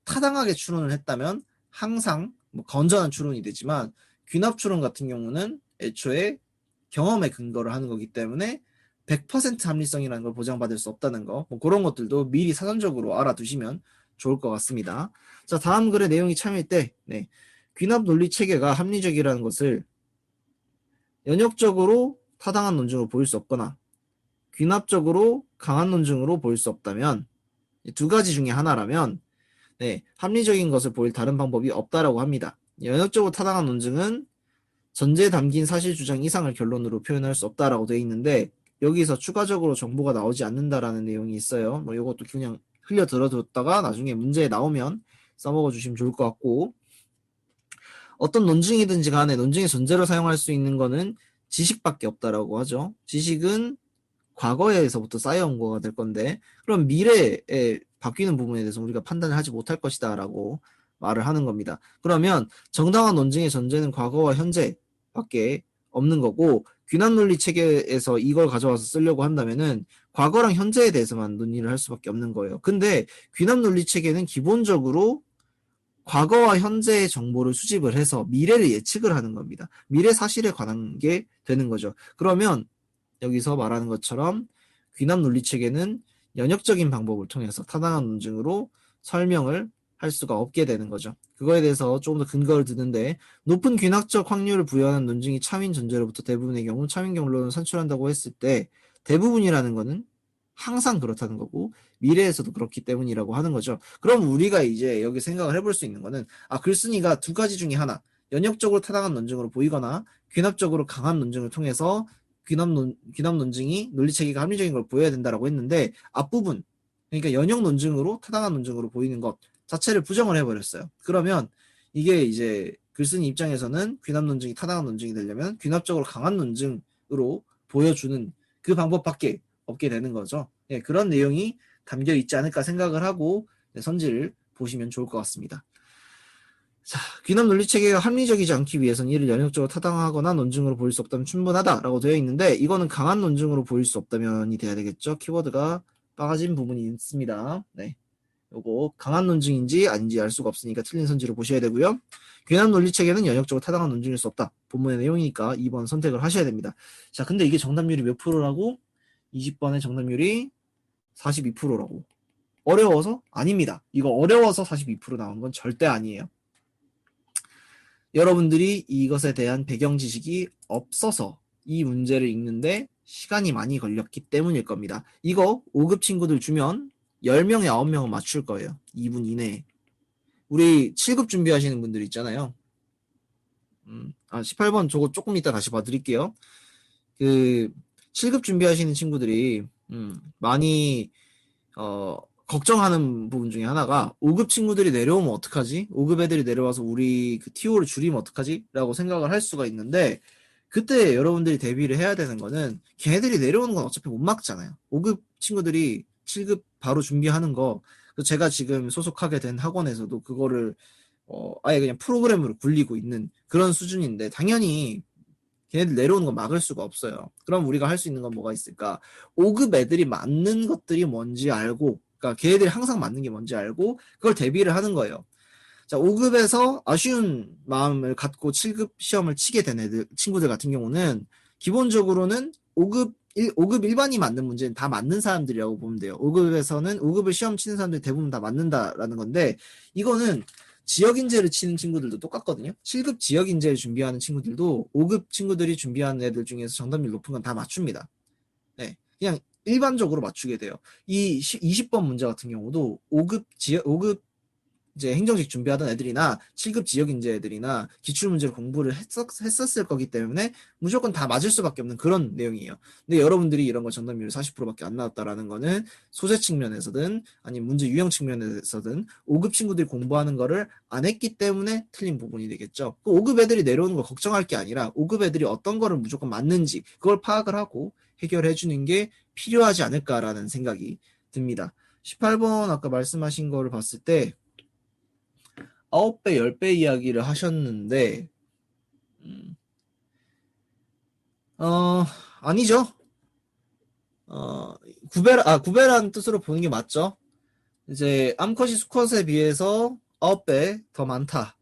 타당하게 추론을 했다면 항상 뭐 건전한 추론이 되지만, 귀납 추론 같은 경우는 애초에 경험에 근거를 하는 거기 때문에 100% 합리성이라는 걸 보장받을 수 없다는 거, 뭐 그런 것들도 미리 사전적으로 알아두시면 좋을 것 같습니다. 자, 다음 글의 내용이 참일 때 귀납 논리 체계가 합리적이라는 것을 연역적으로 타당한 논증으로 보일 수 없거나 귀납적으로 강한 논증으로 보일 수 없다면, 두 가지 중에 하나라면 합리적인 것을 보일 다른 방법이 없다라고 합니다. 연역적으로 타당한 논증은 전제에 담긴 사실 주장 이상을 결론으로 표현할 수 없다라고 되어 있는데, 여기서 추가적으로 정보가 나오지 않는다라는 내용이 있어요. 뭐 이것도 그냥 흘려 들어뒀다가 나중에 문제에 나오면 써먹어 주시면 좋을 것 같고, 어떤 논증이든지 간에 논증의 전제로 사용할 수 있는 거는 지식밖에 없다라고 하죠. 지식은 과거에서부터 쌓여온 거가 될 건데, 그럼 미래에 바뀌는 부분에 대해서 우리가 판단을 하지 못할 것이다 라고 말을 하는 겁니다. 그러면 정당한 논증의 전제는 과거와 현재밖에 없는 거고, 귀납 논리 체계에서 이걸 가져와서 쓰려고 한다면은 과거랑 현재에 대해서만 논의를 할 수밖에 없는 거예요. 근데 귀납 논리 체계는 기본적으로 과거와 현재의 정보를 수집을 해서 미래를 예측을 하는 겁니다. 미래 사실에 관한 게 되는 거죠. 그러면 여기서 말하는 것처럼 귀납 논리 체계는 연역적인 방법을 통해서 타당한 논증으로 설명을 할 수가 없게 되는 거죠. 그거에 대해서 조금 더 근거를 드는데, 높은 귀납적 확률을 부여하는 논증이 참인 전제로부터 대부분의 경우 참인 결론을 산출한다고 했을 때, 대부분이라는 거는 항상 그렇다는 거고 미래에서도 그렇기 때문이라고 하는 거죠. 그럼 우리가 이제 여기 생각을 해볼 수 있는 거는, 글쓴이가 두 가지 중에 하나, 연역적으로 타당한 논증으로 보이거나 귀납적으로 강한 논증을 통해서 귀납 논증이 논리체계가 합리적인 걸 보여야 된다라고 했는데, 앞부분, 그러니까 연역 논증으로 타당한 논증으로 보이는 것 자체를 부정을 해버렸어요. 그러면 이게 이제 글쓴이 입장에서는 귀납 논증이 타당한 논증이 되려면 귀납적으로 강한 논증으로 보여주는 그 방법밖에 없게 되는 거죠. 그런 내용이 담겨 있지 않을까 생각을 하고 선지를 보시면 좋을 것 같습니다. 자, 귀납 논리 체계가 합리적이지 않기 위해서는 이를 연역적으로 타당하거나 논증으로 보일 수 없다면 충분하다라고 되어 있는데, 이거는 강한 논증으로 보일 수 없다면이 돼야 되겠죠. 키워드가 빠진 부분이 있습니다. 요거 강한 논증인지 아닌지 알 수가 없으니까 틀린 선지를 보셔야 되고요. 귀납 논리 체계는 연역적으로 타당한 논증일 수 없다. 본문의 내용이니까 2번 선택을 하셔야 됩니다. 자, 근데 이게 정답률이 몇 프로라고? 20번의 정답률이 42%라고. 어려워서? 아닙니다. 이거 어려워서 42% 나온 건 절대 아니에요. 여러분들이 이것에 대한 배경 지식이 없어서 이 문제를 읽는데 시간이 많이 걸렸기 때문일 겁니다. 이거 5급 친구들 주면 10명에 9명은 맞출 거예요. 2분 이내에. 우리 7급 준비하시는 분들 있잖아요. 18번 저거 조금 이따 다시 봐드릴게요. 그 7급 준비하시는 친구들이 많이 걱정하는 부분 중에 하나가, 5급 친구들이 내려오면 어떡하지? 5급 애들이 내려와서 우리 그 TO를 줄이면 어떡하지? 라고 생각을 할 수가 있는데, 그때 여러분들이 대비를 해야 되는 거는, 걔네들이 내려오는 건 어차피 못 막잖아요. 5급 친구들이 7급 바로 준비하는 거 제가 지금 소속하게 된 학원에서도 그거를 아예 그냥 프로그램으로 굴리고 있는 그런 수준인데 당연히 걔네들 내려오는 거 막을 수가 없어요. 그럼 우리가 할 수 있는 건 뭐가 있을까? 5급 애들이 맞는 것들이 뭔지 알고, 그러니까 걔네들이 항상 맞는 게 뭔지 알고 그걸 대비를 하는 거예요. 자, 5급에서 아쉬운 마음을 갖고 7급 시험을 치게 된 친구들 같은 경우는 기본적으로는 5급 일반이 맞는 문제는 다 맞는 사람들이라고 보면 돼요. 5급에서는 5급을 시험 치는 사람들이 대부분 다 맞는다라는 건데, 이거는 지역인재를 치는 친구들도 똑같거든요. 7급 지역인재를 준비하는 친구들도 5급 친구들이 준비하는 애들 중에서 정답률 높은 건 다 맞춥니다. 네. 그냥 일반적으로 맞추게 돼요. 이 20번 문제 같은 경우도 5급 이제 행정직 준비하던 애들이나 7급 지역인재 애들이나 기출문제를 공부를 했었을 거기 때문에 무조건 다 맞을 수밖에 없는 그런 내용이에요. 근데 여러분들이 이런 거 정답률이 40%밖에 안 나왔다라는 거는 소재 측면에서든 아니면 문제 유형 측면에서든 5급 친구들이 공부하는 거를 안 했기 때문에 틀린 부분이 되겠죠. 그 5급 애들이 내려오는 걸 걱정할 게 아니라 5급 애들이 어떤 거를 무조건 맞는지 그걸 파악을 하고 해결해 주는 게 필요하지 않을까라는 생각이 듭니다. 18번 아까 말씀하신 거를 봤을 때 9배, 10배 이야기를 하셨는데, 음, 어, 아니죠. 9배라는 뜻으로 보는 게 맞죠. 이제, 암컷이 수컷에 비해서 9배 더 많다.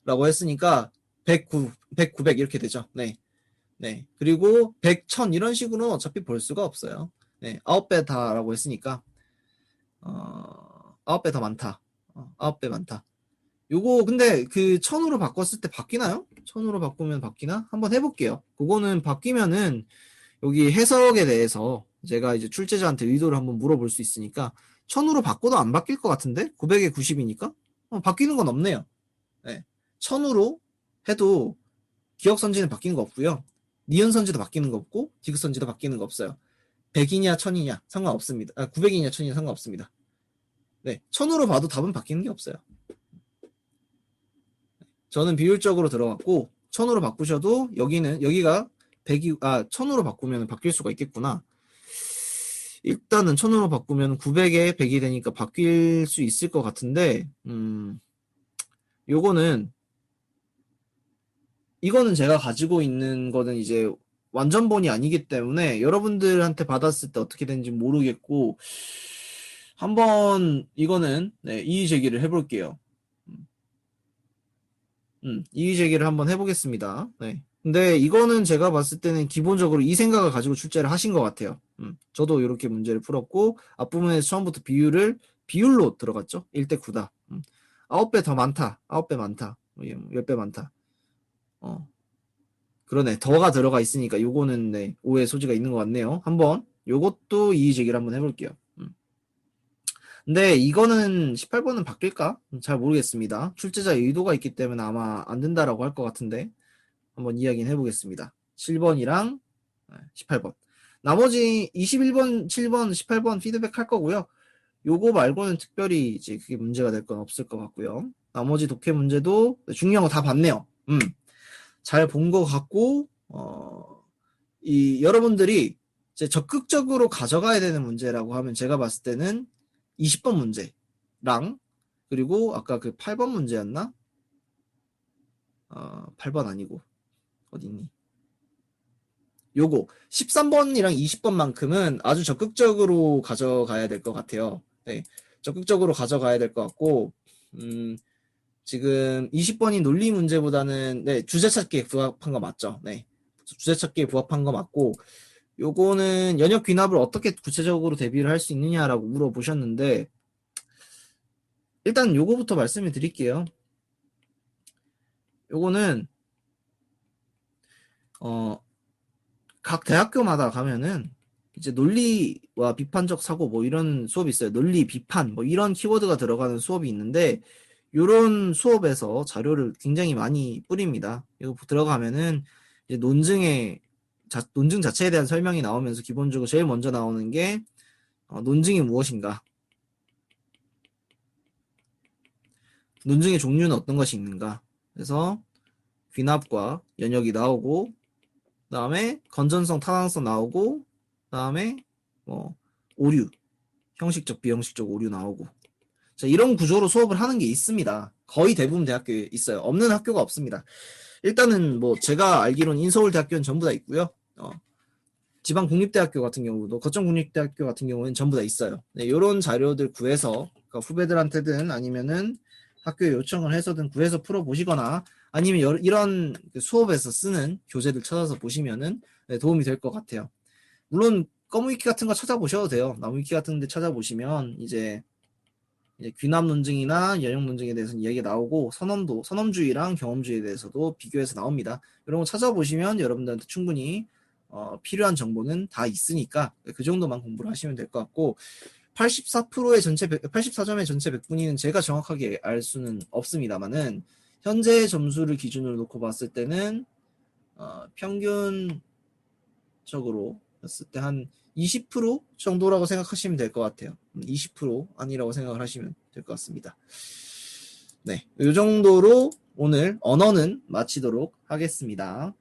라고 했으니까, 109, 100, 900 이렇게 되죠. 네. 네. 그리고 100, 1000 이런 식으로는 어차피 볼 수가 없어요. 네. 9배 다라고 했으니까, 9배 더 많다. 9배 많다. 요거 근데 그 1000으로 바꿨을 때 바뀌나요? 1000으로 바꾸면 바뀌나? 한번 해볼게요. 그거는 바뀌면은 여기 해석에 대해서 제가 이제 출제자한테 의도를 한번 물어볼 수 있으니까 1000으로 바꿔도 안 바뀔 것 같은데? 900에 90이니까? 바뀌는 건 없네요. 네. 1000으로 해도 기억선지는 바뀌는 거 없고요. 니은선지도 바뀌는 거 없고 디귿선지도 바뀌는 거 없어요. 100이냐 1000이냐 상관없습니다. 900이냐 1000이냐 상관없습니다. 네. 1000으로 봐도 답은 바뀌는 게 없어요. 저는 비율적으로 들어갔고 1000으로 바꾸셔도 여기가 100이 1000으로 바꾸면 바뀔 수가 있겠구나. 일단은 1000으로 바꾸면 900에 100이 되니까 바뀔 수 있을 것 같은데 요거는 이거는 제가 가지고 있는 거는 이제 완전본이 아니기 때문에 여러분들한테 받았을 때 어떻게 되는지 모르겠고 한번 이거는 이의 제기를 해볼게요. 이의 제기를 한번 해보겠습니다. 네. 근데 이거는 제가 봤을 때는 기본적으로 이 생각을 가지고 출제를 하신 것 같아요. 저도 이렇게 문제를 풀었고 앞부분에서 처음부터 비율로 들어갔죠. 1대 9다. 9배 더 많다. 9배 많다. 10배 많다. 그러네. 더가 들어가 있으니까 요거는 오해 소지가 있는 것 같네요. 한번 요것도 이의 제기를 한번 해볼게요. 근데 이거는 18번은 바뀔까? 잘 모르겠습니다. 출제자의 의도가 있기 때문에 아마 안 된다라고 할 것 같은데 한번 이야기는 해보겠습니다. 7번이랑 18번. 나머지 21번, 7번, 18번 피드백 할 거고요. 요거 말고는 특별히 이제 그게 문제가 될 건 없을 것 같고요. 나머지 독해 문제도 중요한 거 다 봤네요. 잘 본 것 같고, 여러분들이 이제 적극적으로 가져가야 되는 문제라고 하면 제가 봤을 때는 20번 문제랑 그리고 아까 그 8번 문제였나? 8번 아니고 어딨니? 요거 13번이랑 20번만큼은 아주 적극적으로 가져가야 될 것 같아요. 네, 적극적으로 가져가야 될 것 같고 지금 20번이 논리 문제보다는 주제 찾기에 부합한 거 맞죠? 네, 주제 찾기에 부합한 거 맞고 요거는 연역 귀납을 어떻게 구체적으로 대비를 할 수 있느냐라고 물어보셨는데 일단 요거부터 말씀을 드릴게요. 요거는 각 대학교마다 가면은 이제 논리와 비판적 사고 뭐 이런 수업이 있어요. 논리, 비판 뭐 이런 키워드가 들어가는 수업이 있는데 요런 수업에서 자료를 굉장히 많이 뿌립니다. 이거 들어가면은 이제 논증 자체에 대한 설명이 나오면서 기본적으로 제일 먼저 나오는 게 논증이 무엇인가? 논증의 종류는 어떤 것이 있는가? 그래서 귀납과 연역이 나오고 그다음에 건전성, 타당성 나오고 그다음에 뭐 오류, 형식적, 비형식적 오류 나오고. 자, 이런 구조로 수업을 하는 게 있습니다. 거의 대부분 대학교에 있어요. 없는 학교가 없습니다. 일단은 뭐 제가 알기로는 인서울대학교는 전부 다 있고요. 지방 국립대학교 같은 경우도 거점 국립대학교 같은 경우는 전부 다 있어요. 네, 이런 자료들 구해서 그러니까 후배들한테든 아니면은 학교에 요청을 해서든 구해서 풀어보시거나 아니면 이런 수업에서 쓰는 교재들 찾아서 보시면은 네, 도움이 될 것 같아요. 물론 검위키 같은 거 찾아보셔도 돼요. 나무위키 같은 데 찾아보시면 이제 귀납 논증이나 연역 논증에 대해서는 이야기가 나오고 선험주의랑 경험주의에 대해서도 비교해서 나옵니다. 이런 거 찾아보시면 여러분들한테 충분히 필요한 정보는 다 있으니까 그 정도만 공부를 하시면 될 것 같고 84%의 전체 84점의 전체 100분위는 제가 정확하게 알 수는 없습니다만은 현재 점수를 기준으로 놓고 봤을 때는 평균적으로 봤을 때 한 20% 정도라고 생각하시면 될 것 같아요. 20% 아니라고 생각을 하시면 될 것 같습니다. 네, 이 정도로 오늘 언어는 마치도록 하겠습니다.